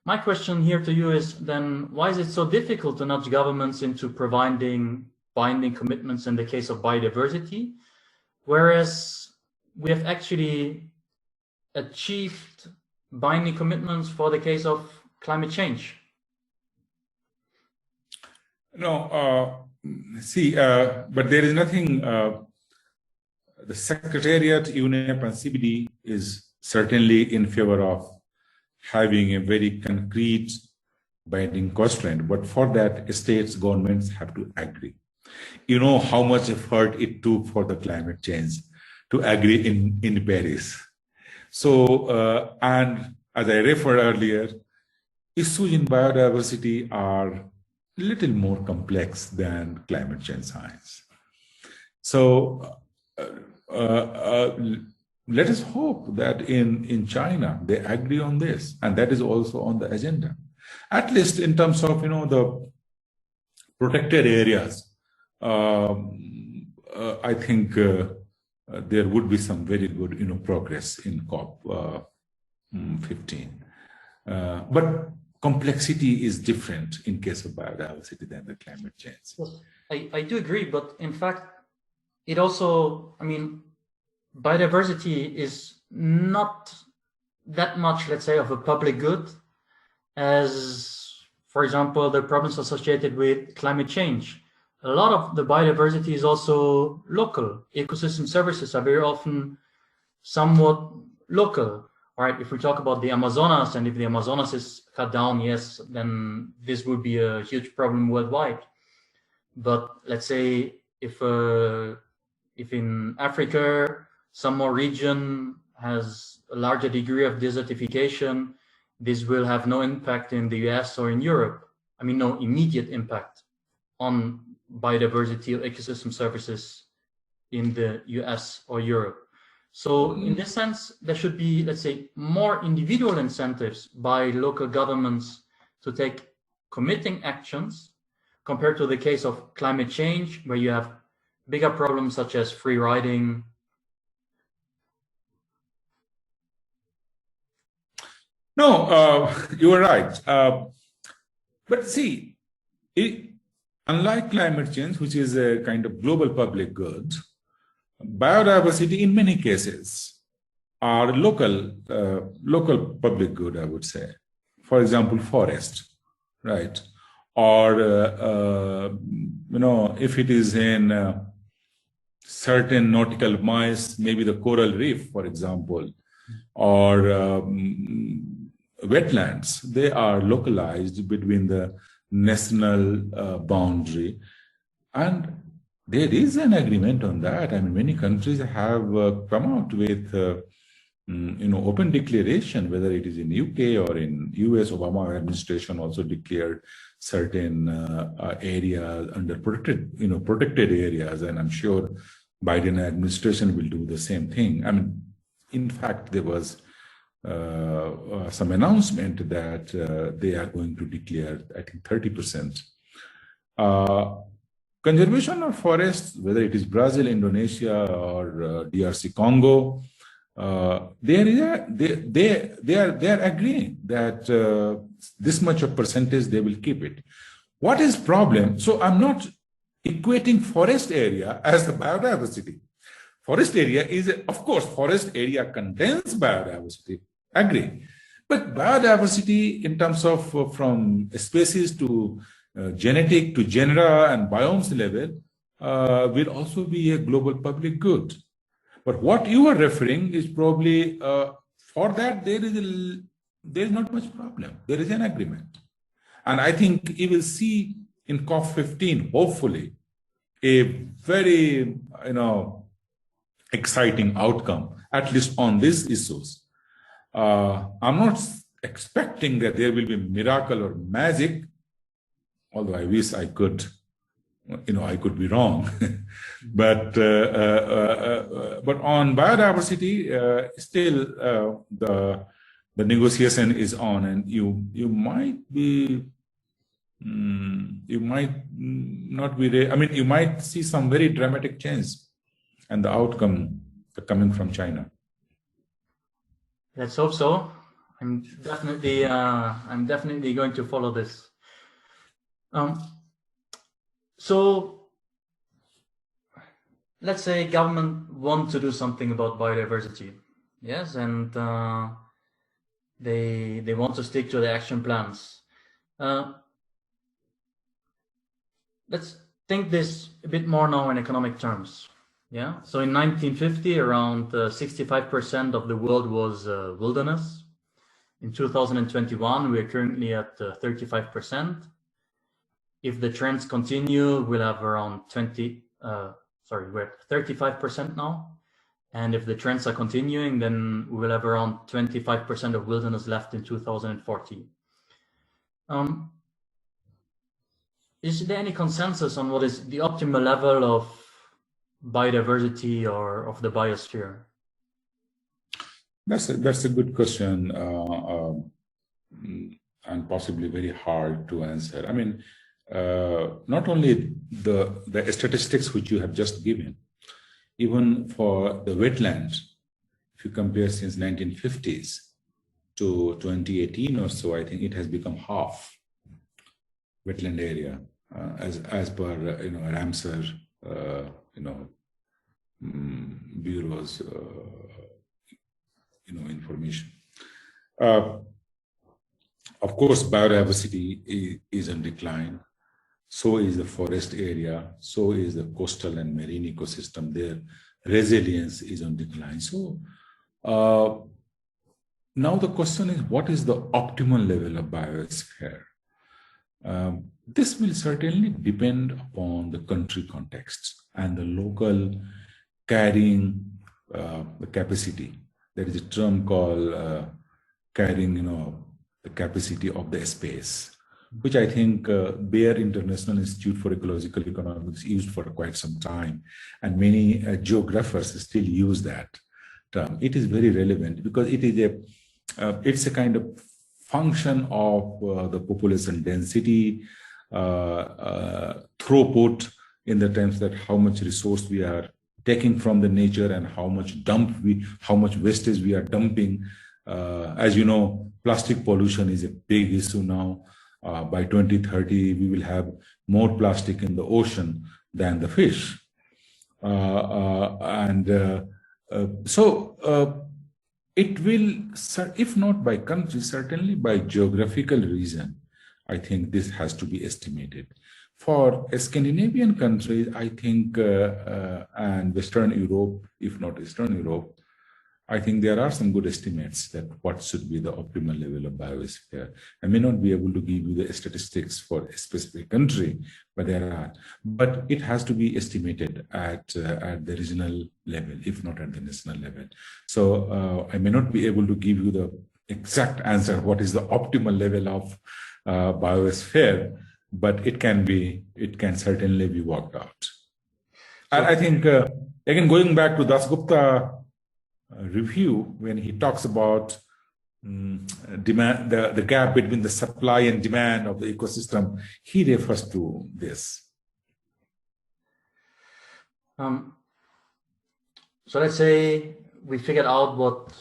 my question here to you is then, why is it so difficult to nudge governments into providing binding commitments in the case of biodiversity, whereas we have actually achieved binding commitments for the case of climate change? No, but there is nothing. The Secretariat, UNEP, and CBD is certainly in favor of having a very concrete binding constraint, but for that, states, governments have to agree. You know how much effort it took for the climate change to agree in Paris. So, and as I referred earlier, issues in biodiversity are a little more complex than climate change science. So, let us hope that in China they agree on this, and that is also on the agenda. At least in terms of the protected areas, I think there would be some very good progress in COP 15. But complexity is different in case of biodiversity than the climate change. Yes, I do agree, but in fact, it also, biodiversity is not that much, let's say, of a public good as, for example, the problems associated with climate change. A lot of the biodiversity is also local. Ecosystem services are very often somewhat local, right? If we talk about the Amazonas, and if the Amazonas is cut down, yes, then this would be a huge problem worldwide. But let's say if in Africa, some more region has a larger degree of desertification, this will have no impact in the US or in Europe. No immediate impact on biodiversity or ecosystem services in the US or Europe. So in this sense, there should be, let's say, more individual incentives by local governments to take committing actions compared to the case of climate change, where you have bigger problems such as free riding. No, you are right. But see, unlike climate change, which is a kind of global public good, biodiversity in many cases are local public good, I would say. For example, forest, right? Or, if it is in certain nautical miles, maybe the coral reef, for example, or wetlands, they are localized between the national boundary. And there is an agreement on that. Many countries have come out with open declaration, whether it is in UK or in US. Obama administration also declared certain areas under protected areas, and I'm sure Biden administration will do the same thing. In fact, there was some announcement that they are going to declare, I think, 30%. Conservation of forests, whether it is Brazil, Indonesia, or DRC Congo, they are agreeing that this much of percentage they will keep it. What is problem? So I'm not equating forest area as the biodiversity. Forest area is, of course, forest area contains biodiversity. Agree. But biodiversity in terms of from species to genetic to genera and biomes level will also be a global public good. But what you are referring is probably for that there is not much problem. There is an agreement. And I think you will see in COP15, hopefully, a very exciting outcome, at least on these issues. I'm not expecting that there will be miracle or magic, although I wish I could, I could be wrong. But on biodiversity, still the negotiation is on, and you might be, you might not be, you might see some very dramatic change and the outcome coming from China. Let's hope so. I'm definitely going to follow this. So let's say government want to do something about biodiversity, yes, and they want to stick to the action plans. Let's think this a bit more now in economic terms. Yeah. So in 1950, around 65% of the world was wilderness. In 2021, we are currently at 35%. If the trends continue, we'll have around we're at 35% now. And if the trends are continuing, then we'll have around 25% of wilderness left in 2040. Is there any consensus on what is the optimal level of biodiversity or of the biosphere? That's a good question, and possibly very hard to answer. I mean, not only the statistics which you have just given, even for the wetlands, if you compare since 1950s to 2018 or so, I think it has become half wetland area as per Ramsar bureau's information. Of course, biodiversity is in decline. So is the forest area. So is the coastal and marine ecosystem. Their resilience is on decline. So now the question is, what is the optimal level of biosphere? This will certainly depend upon the country context and the local carrying the capacity. There is a term called carrying, the capacity of the space, which I think Bayer International Institute for Ecological Economics used for quite some time, and many geographers still use that term. It is very relevant because it is it's a kind of function of the population density, throughput, in the terms that how much resource we are taking from the nature and how much wastage we are dumping. As you know, plastic pollution is a big issue now. By 2030, we will have more plastic in the ocean than the fish. It will, if not by country, certainly by geographical reason, I think this has to be estimated. For Scandinavian countries, I think, and Western Europe, if not Eastern Europe, I think there are some good estimates that what should be the optimal level of biosphere. I may not be able to give you the statistics for a specific country, but there are. But it has to be estimated at the regional level, if not at the national level. So I may not be able to give you the exact answer, what is the optimal level of biosphere, but it can certainly be worked out. And I think, again, going back to Dasgupta review, when he talks about demand, the gap between the supply and demand of the ecosystem, he refers to this. So let's say we figured out what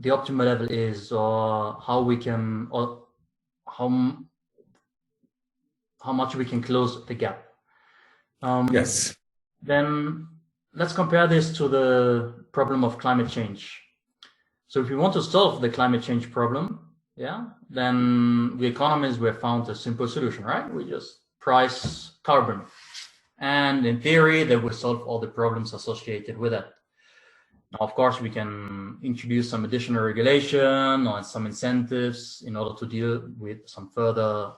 the optimal level is, or how we can, or how much we can close the gap. Yes. Then let's compare this to the problem of climate change. So if we want to solve the climate change problem, then we economists, we have found a simple solution, right? We just price carbon. And in theory, that will solve all the problems associated with it. Now, of course, we can introduce some additional regulation or some incentives in order to deal with some further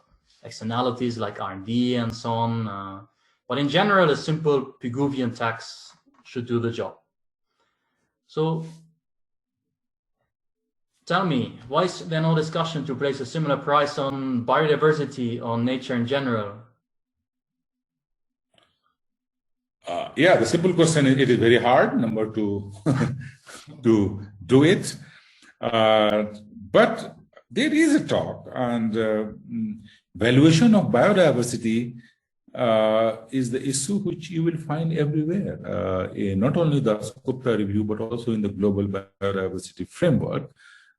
externalities like R&D and so on. But in general, a simple Pigouvian tax should do the job. So tell me, why is there no discussion to place a similar price on biodiversity, on nature in general? The simple question is, it is very hard, number two, to do it. But there is a talk, and valuation of biodiversity is the issue which you will find everywhere, not only the Dasgupta review, but also in the global biodiversity framework.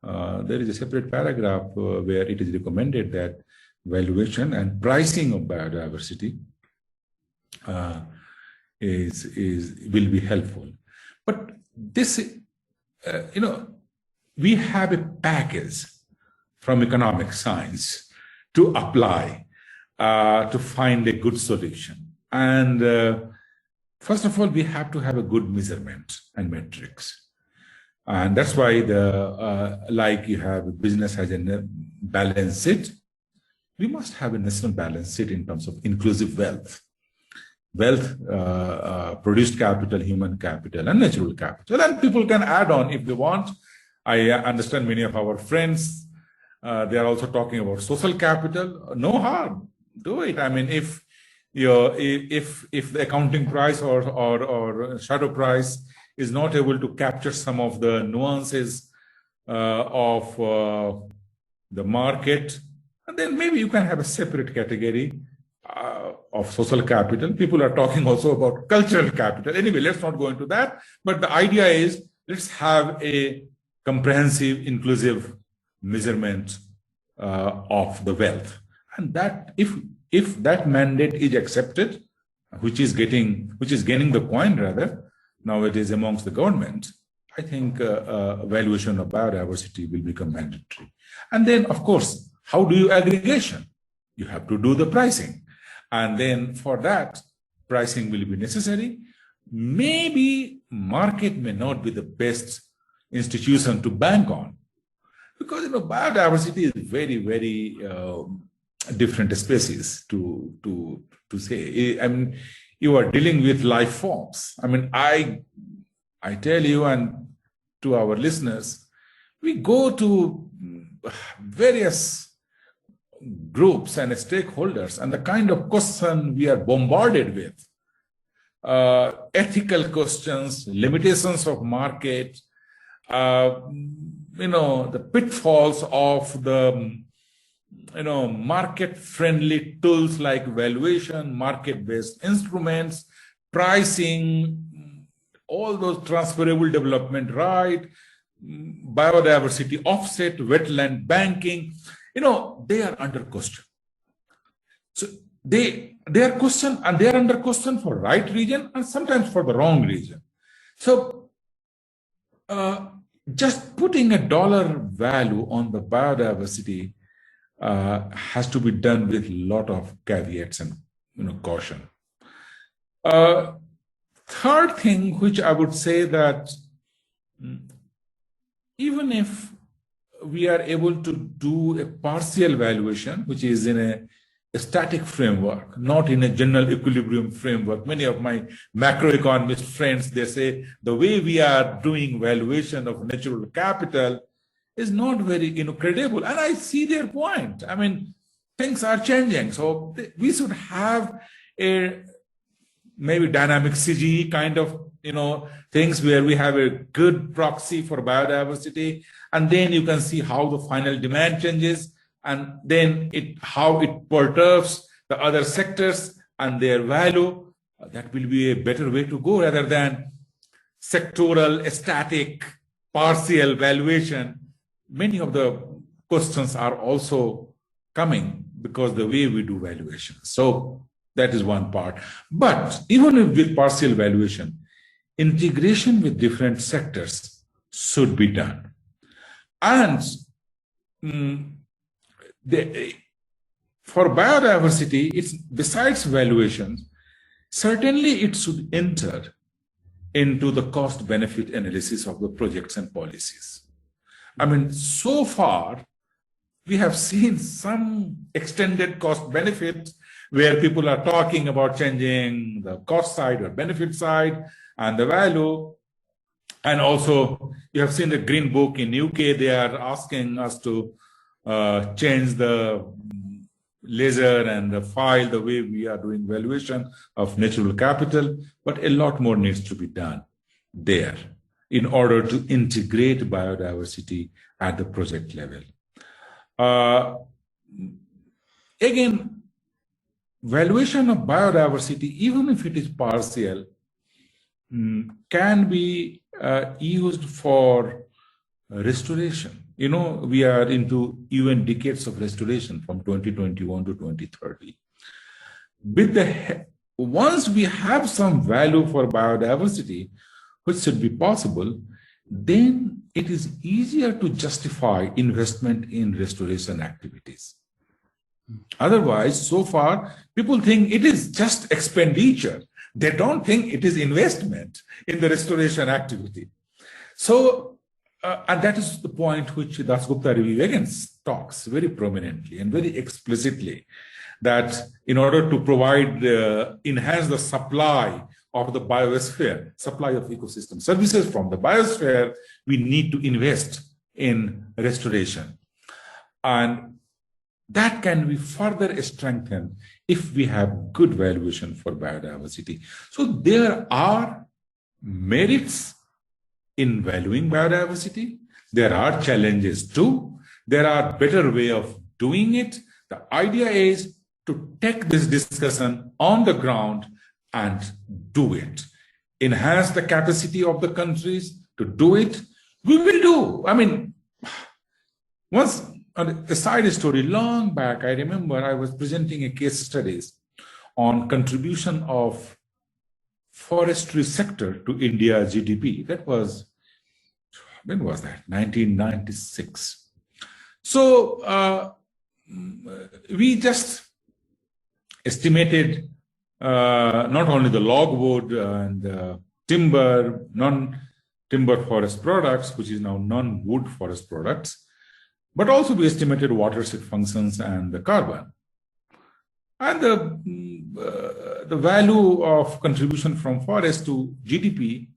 there is a separate paragraph where it is recommended that valuation and pricing of biodiversity will be helpful. But this, we have a package from economic science to apply to find a good solution. And first of all, we have to have a good measurement and metrics. And that's why like you have a business has a balance sheet, we must have a national balance sheet in terms of inclusive wealth. Produced capital, human capital, and natural capital. And people can add on if they want. I understand many of our friends, they are also talking about social capital. No harm, do it. I mean, if the accounting price or shadow price is not able to capture some of the nuances of the market, then maybe you can have a separate category of social capital. People are talking also about cultural capital. Anyway, let's not go into that. But the idea is, let's have a comprehensive, inclusive measurement of the wealth. And that, if that mandate is accepted, which is gaining the coin rather, nowadays amongst the government, I think valuation of biodiversity will become mandatory. And then, of course, how do you aggregation? You have to do the pricing. And then for that, pricing will be necessary. Maybe market may not be the best institution to bank on, because biodiversity is very, very different species to say. I mean, you are dealing with life forms. I mean, I tell you and to our listeners, we go to various groups and stakeholders, and the kind of question we are bombarded with, ethical questions, limitations of market, the pitfalls of the market-friendly tools like valuation, market-based instruments, pricing, all those transferable development right, biodiversity offset, wetland banking. They are under question. So they are questioned, and they are under question for right reason and sometimes for the wrong reason. So just putting a dollar value on the biodiversity has to be done with a lot of caveats and caution. Third thing, which I would say that even if we are able to do a partial valuation, which is in a static framework, not in a general equilibrium framework. Many of my macroeconomist friends, they say the way we are doing valuation of natural capital is not very credible. And I see their point. I mean, things are changing. So we should have a maybe dynamic CG kind of things where we have a good proxy for biodiversity, and then you can see how the final demand changes, and then how it perturbs the other sectors and their value. That will be a better way to go rather than sectoral, static, partial valuation. Many of the questions are also coming because the way we do valuation. So that is one part. But even with partial valuation, integration with different sectors should be done. And for biodiversity, it's besides valuation, certainly it should enter into the cost-benefit analysis of the projects and policies. I mean, so far, we have seen some extended cost-benefit where people are talking about changing the cost side or benefit side and the value. And also, you have seen the Green Book in UK, they are asking us to change the ledger and the file, the way we are doing valuation of natural capital, but a lot more needs to be done there in order to integrate biodiversity at the project level. Again, valuation of biodiversity, even if it is partial, can be used for restoration. we are into UN decades of restoration from 2021 to 2030. Once we have some value for biodiversity, which should be possible, then it is easier to justify investment in restoration activities. Otherwise, so far, people think it is just expenditure. They don't think it is investment in the restoration activity. So, and that is the point which Dasgupta Review again talks very prominently and very explicitly, that in order to provide, enhance the supply of the biosphere, supply of ecosystem services from the biosphere, we need to invest in restoration. And that can be further strengthened if we have good valuation for biodiversity. So there are merits in valuing biodiversity. There are challenges too. There are better way of doing it. The idea is to take this discussion on the ground and do it. Enhance the capacity of the countries to do it. We will do. I mean, once a side story, long back, I remember I was presenting a case studies on contribution of forestry sector to India's GDP. That was, when was that? 1996. So we just estimated not only the logwood and timber, non-timber forest products, which is now non-wood forest products, but also we estimated watershed functions and the carbon. And the value of contribution from forest to GDP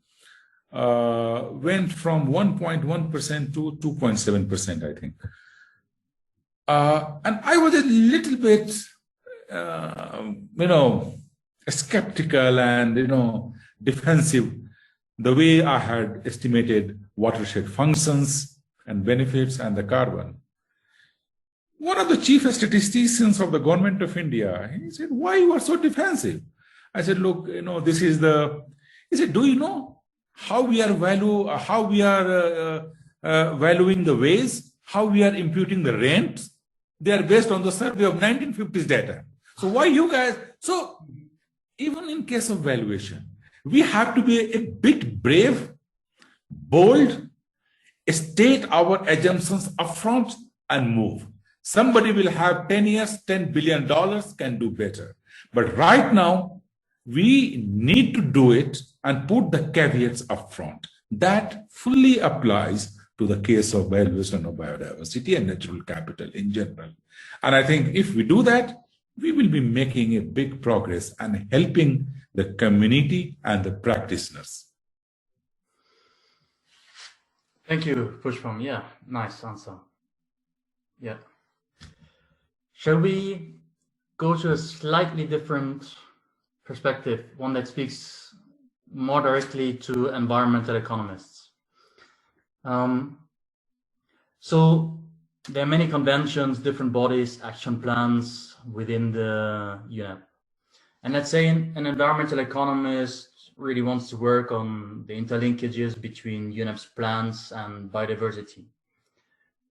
went from 1.1% to 2.7%, I think. And I was a little bit, skeptical and, defensive the way I had estimated watershed functions and benefits and the carbon. One of the chief statisticians of the government of India, he said, why you are so defensive? I said, look, this is he said, do you know how we are valuing the ways, how we are imputing the rent? They are based on the survey of 1950s data. So why you guys? So even in case of valuation, we have to be a bit brave, bold, state our assumptions upfront and move. Somebody will have 10 years, $10 billion, can do better. But right now, we need to do it and put the caveats upfront. That fully applies to the case of valuation of biodiversity and natural capital in general. And I think if we do that, we will be making a big progress and helping the community and the practitioners. Thank you, Pushpam. Yeah, nice answer. Yeah. Shall we go to a slightly different perspective, one that speaks more directly to environmental economists? So there are many conventions, different bodies, action plans within the UNEP. And let's say an environmental economist really wants to work on the interlinkages between UNEP's plans and biodiversity.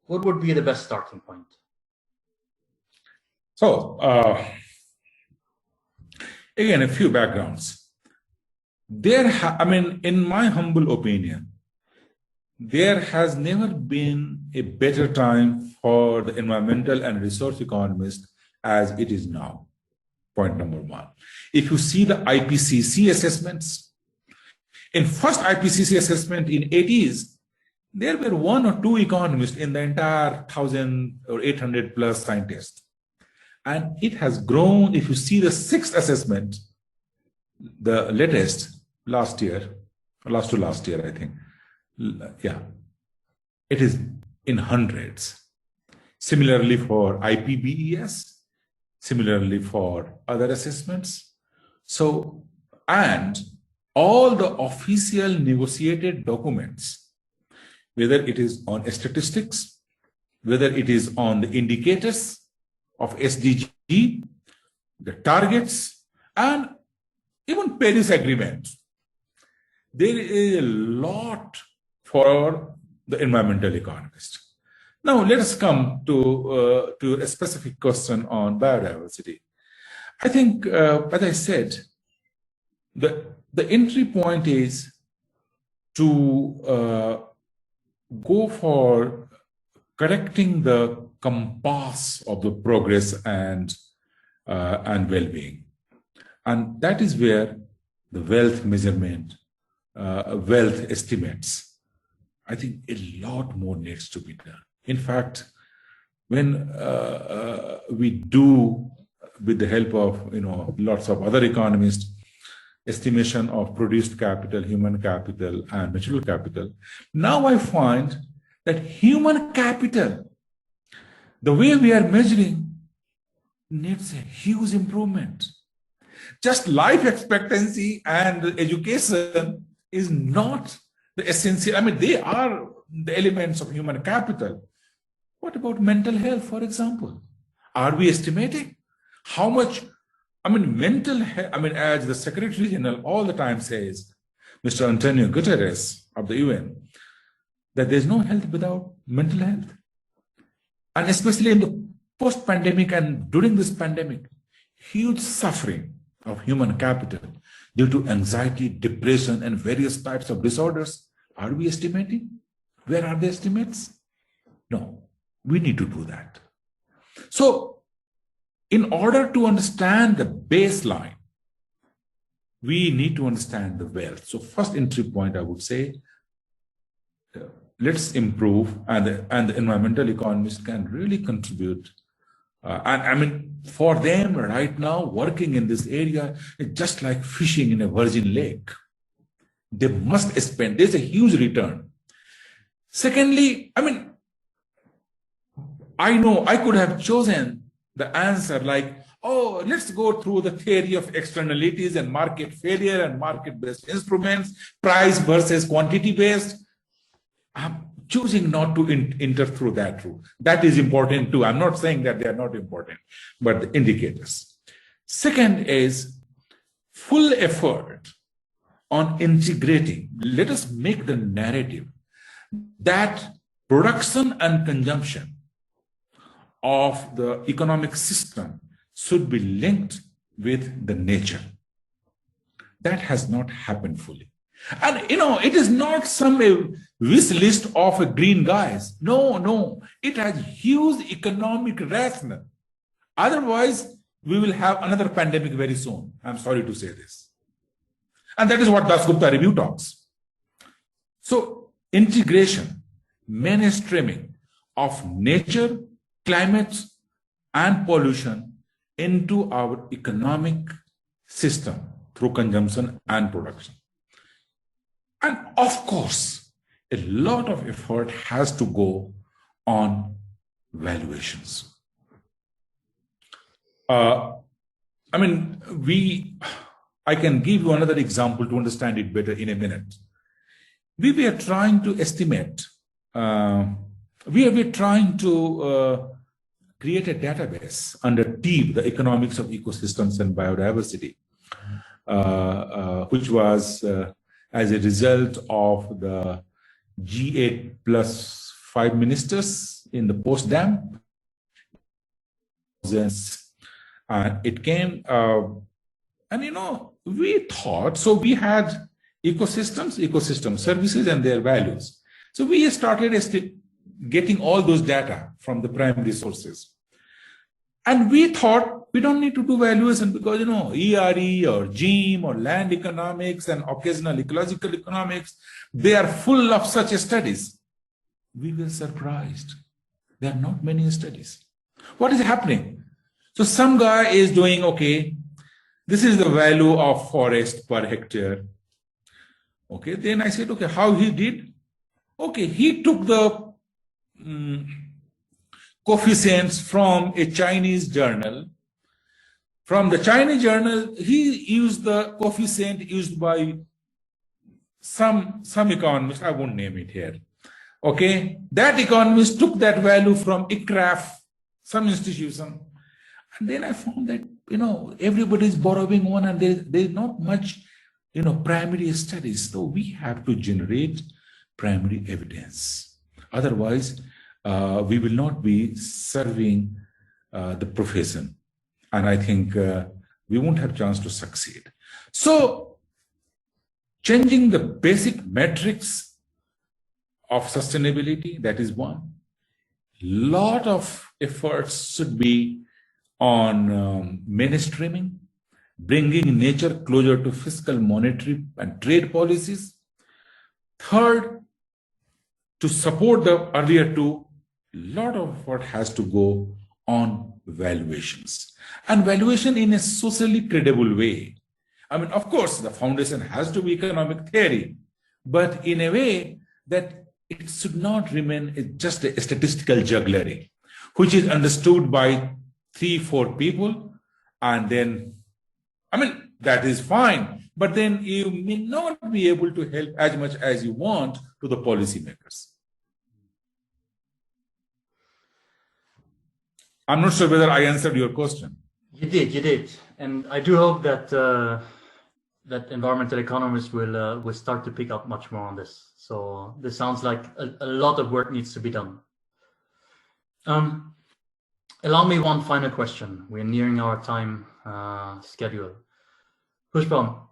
What would be the best starting point? So, again, a few backgrounds. In my humble opinion, there has never been a better time for the environmental and resource economist as it is now. Point number one. If you see the IPCC assessments, in first IPCC assessment in 80s, there were one or two economists in the entire 1,000 or 800 plus scientists. And it has grown. If you see the sixth assessment, the latest last year, I think. Yeah, it is in hundreds. Similarly for IPBES, similarly for other assessments. So, and all the official negotiated documents, whether it is on statistics, whether it is on the indicators of SDG, the targets, and even Paris Agreement, there is a lot for the environmental economist. Now, let us come to a specific question on biodiversity. I think, as I said, the entry point is to go for correcting the compass of the progress and well-being. And that is where the wealth measurement, wealth estimates, I think a lot more needs to be done. In fact, when we do, with the help of lots of other economists, estimation of produced capital, human capital, and natural capital, now I find that human capital, the way we are measuring, needs a huge improvement. Just life expectancy and education is not the essential. I mean, they are the elements of human capital. What about mental health, for example? Are we estimating how much? I mean, mental health, I mean, as the Secretary General all the time says, Mr. Antonio Guterres of the UN, that there's no health without mental health. And especially in the post-pandemic and during this pandemic, huge suffering of human capital due to anxiety, depression, and various types of disorders. Are we estimating? Where are the estimates? No, we need to do that. So, in order to understand the baseline, we need to understand the wealth. So, first entry point, I would say, let's improve, and the environmental economists can really contribute. And I mean, for them right now, working in this area, it's just like fishing in a virgin lake. They must spend, there's a huge return. Secondly, I mean, I know I could have chosen the answer like, oh, let's go through the theory of externalities and market failure and market-based instruments, price versus quantity-based. I'm choosing not to enter through that route. That is important too. I'm not saying that they are not important, but the indicators. Second is full effort on integrating. Let us make the narrative that production and consumption of the economic system should be linked with the nature. That has not happened fully. And, it is not some wish list of green guys. No. It has huge economic rationale. Otherwise, we will have another pandemic very soon. I'm sorry to say this. And that is what Dasgupta Review talks. So, integration, mainstreaming of nature, climate, and pollution into our economic system through consumption and production. And of course, a lot of effort has to go on valuations. I can give you another example to understand it better in a minute. We were trying to estimate, we were trying to create a database under DEEP, the Economics of Ecosystems and Biodiversity, which was as a result of the G8 plus 5 ministers in the post-dam. It came, we thought, so we had ecosystem services and their values. So we started getting all those data from the primary sources. And we thought we don't need to do valuation because, ERE or GEM or land economics and occasional ecological economics, they are full of such studies. We were surprised. There are not many studies. What is happening? So some guy is doing, okay, this is the value of forest per hectare. Okay, then I said, okay, how he did? Okay, he took the coefficients from a Chinese journal. From the Chinese journal, he used the coefficient used by some economist, I won't name it here. Okay, that economist took that value from ICRAF, some institution. And then I found that, everybody is borrowing one and there's not much, primary studies. So we have to generate primary evidence. Otherwise, we will not be serving the profession. And I think we won't have a chance to succeed. So changing the basic metrics of sustainability, that is one. Lot of efforts should be on mainstreaming, bringing nature closer to fiscal, monetary, and trade policies. Third, to support the earlier two, a lot of what has to go on valuations. And valuation in a socially credible way. I mean, of course, the foundation has to be economic theory, but in a way that it should not remain just a statistical jugglery, which is understood by 3-4 people, and then, I mean, that is fine, but then you may not be able to help as much as you want to the policymakers. I'm not sure whether I answered your question. You did. And I do hope that that environmental economists will start to pick up much more on this. So this sounds like a lot of work needs to be done. Allow me one final question. We're nearing our time schedule. Pushpam,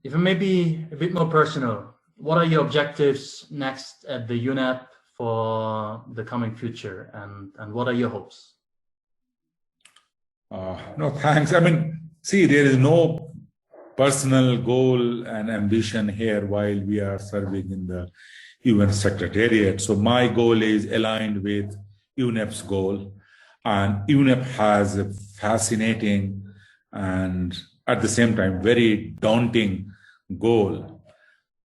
if it may be a bit more personal, what are your objectives next at the UNEP for the coming future, and what are your hopes? No, thanks. I mean, see, there is no personal goal and ambition here while we are serving in the UN Secretariat. So my goal is aligned with UNEP's goal. And UNEP has a fascinating and at the same time very daunting goal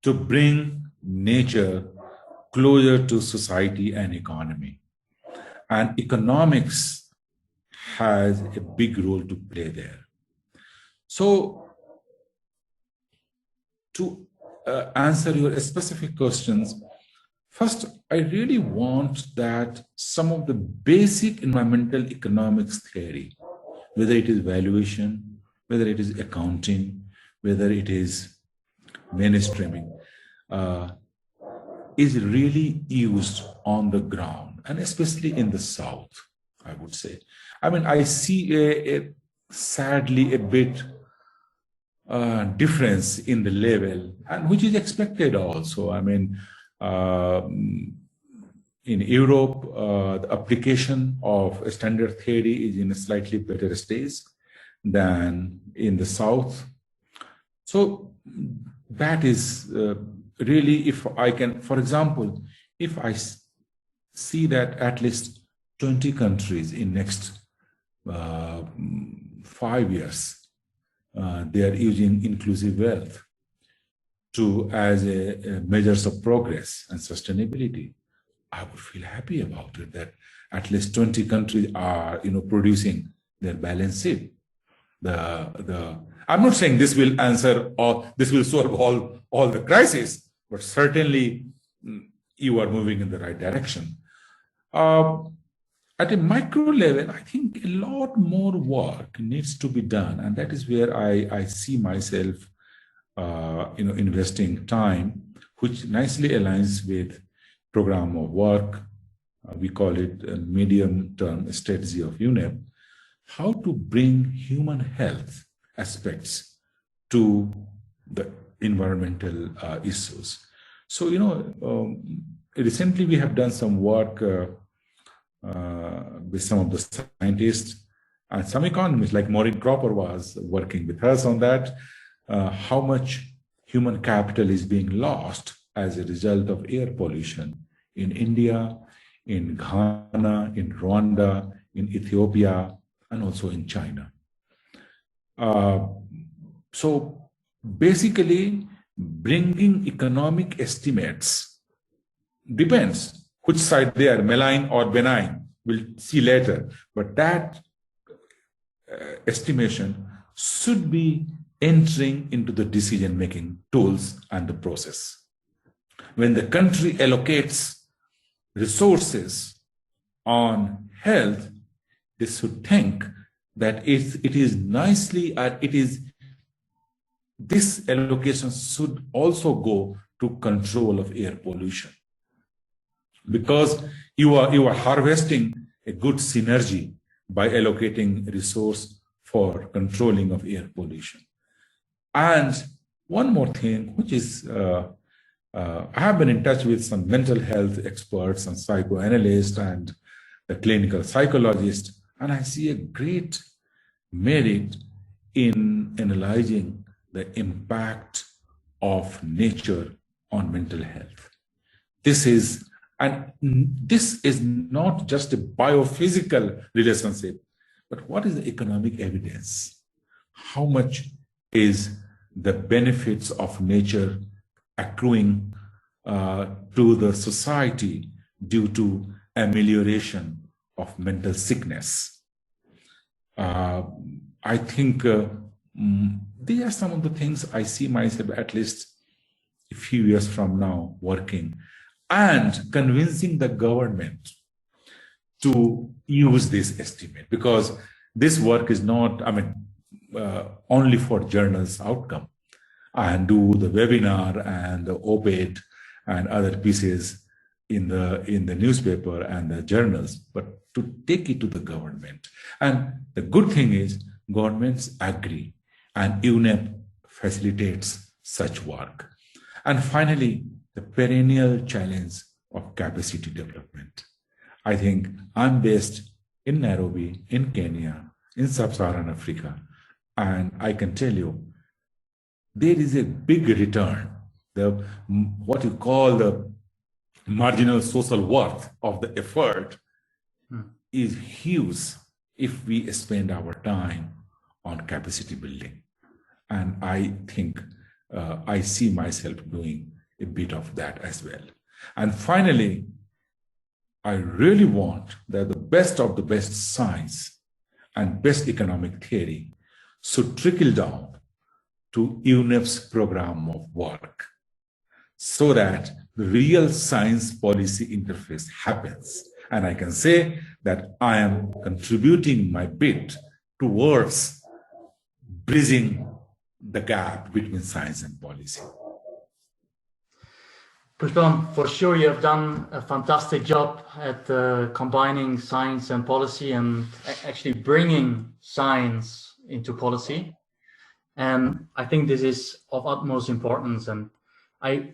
to bring nature closer to society and economy. And economics has a big role to play there. So to answer your specific questions, first, I really want that some of the basic environmental economics theory, whether it is valuation, whether it is accounting, whether it is mainstreaming, is really used on the ground, and especially in the South, I would say. I mean, I see sadly a bit difference in the level, and which is expected also. I mean, in Europe, the application of a standard theory is in a slightly better stage than in the South. So that is really, if I can, for example, if I see that at least 20 countries in next 5 years, they are using inclusive wealth as a measures of progress and sustainability, I would feel happy about it, that at least 20 countries are, producing their balance sheet. I'm not saying this will answer or this will solve all the crises, but certainly you are moving in the right direction. At a micro level, I think a lot more work needs to be done, and that is where I see myself, investing time, which nicely aligns with program of work. We call it a medium-term strategy of UNEP. How to bring human health aspects to the environmental issues. So, recently we have done some work with some of the scientists and some economists, like Maureen Cropper was working with us on that, how much human capital is being lost as a result of air pollution in India, in Ghana, in Rwanda, in Ethiopia, and also in China. So basically, bringing economic estimates depends which side they are, malign or benign. We'll see later. But that estimation should be entering into the decision-making tools and the process. When the country allocates resources on health, they should think that it is nicely, this allocation should also go to control of air pollution. because you are harvesting a good synergy by allocating resource for controlling of air pollution. And one more thing, which is I have been in touch with some mental health experts and psychoanalysts and the clinical psychologists, and I see a great merit in analyzing the impact of nature on mental health. This is not just a biophysical relationship, but what is the economic evidence? How much is the benefits of nature accruing to the society due to amelioration of mental sickness? I think these are some of the things I see myself at least a few years from now working and convincing the government to use this estimate, because this work is not, only for journals outcome and do the webinar and the op-ed and other pieces in the newspaper and the journals, but to take it to the government. And the good thing is governments agree and UNEP facilitates such work. And finally, the perennial challenge of capacity development. I think I'm based in Nairobi, in Kenya, in Sub-Saharan Africa, and I can tell you, there is a big return. What you call the marginal social worth of the effort is huge if we spend our time on capacity building. And I think I see myself doing a bit of that as well. And finally, I really want that the best of the best science and best economic theory should trickle down to UNEP's program of work so that the real science policy interface happens. And I can say that I am contributing my bit towards bridging the gap between science and policy. Pushpam, for sure you have done a fantastic job at combining science and policy and actually bringing science into policy. And I think this is of utmost importance. And I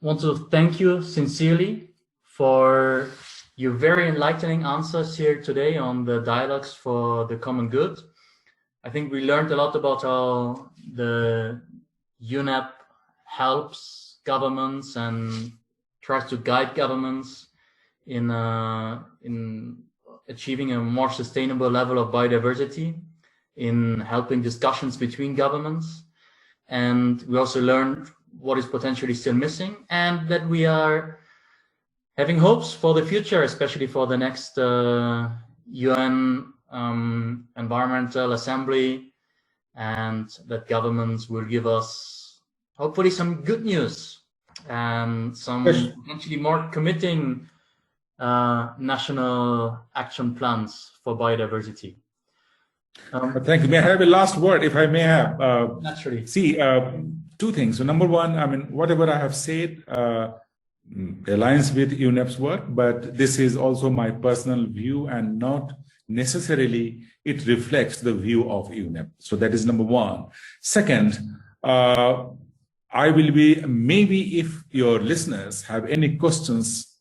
want to thank you sincerely for your very enlightening answers here today on the dialogues for the common good. I think we learned a lot about how the UNEP helps governments and tries to guide governments in achieving a more sustainable level of biodiversity, in helping discussions between governments. And we also learned what is potentially still missing, and that we are having hopes for the future, especially for the next UN Environmental Assembly, and that governments will give us hopefully some good news and some potentially more committing national action plans for biodiversity. Thank you. May I have a last word, if I may have? Naturally. See, two things. So number one, whatever I have said aligns with UNEP's work, but this is also my personal view and not necessarily it reflects the view of UNEP. So that is number one. Second, I will be, maybe if your listeners have any questions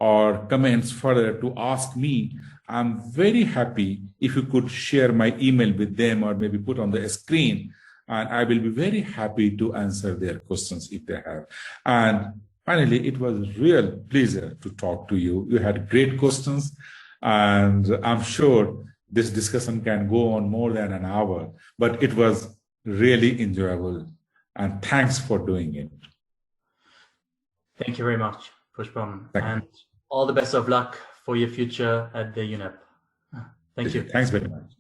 or comments further to ask me, I'm very happy if you could share my email with them or maybe put on the screen, and I will be very happy to answer their questions if they have. And finally, it was a real pleasure to talk to you. You had great questions, and I'm sure this discussion can go on more than an hour, but it was really enjoyable. And thanks for doing it. Thank you very much, Pushpam. And all the best of luck for your future at the UNEP. Thank you. Thanks very much.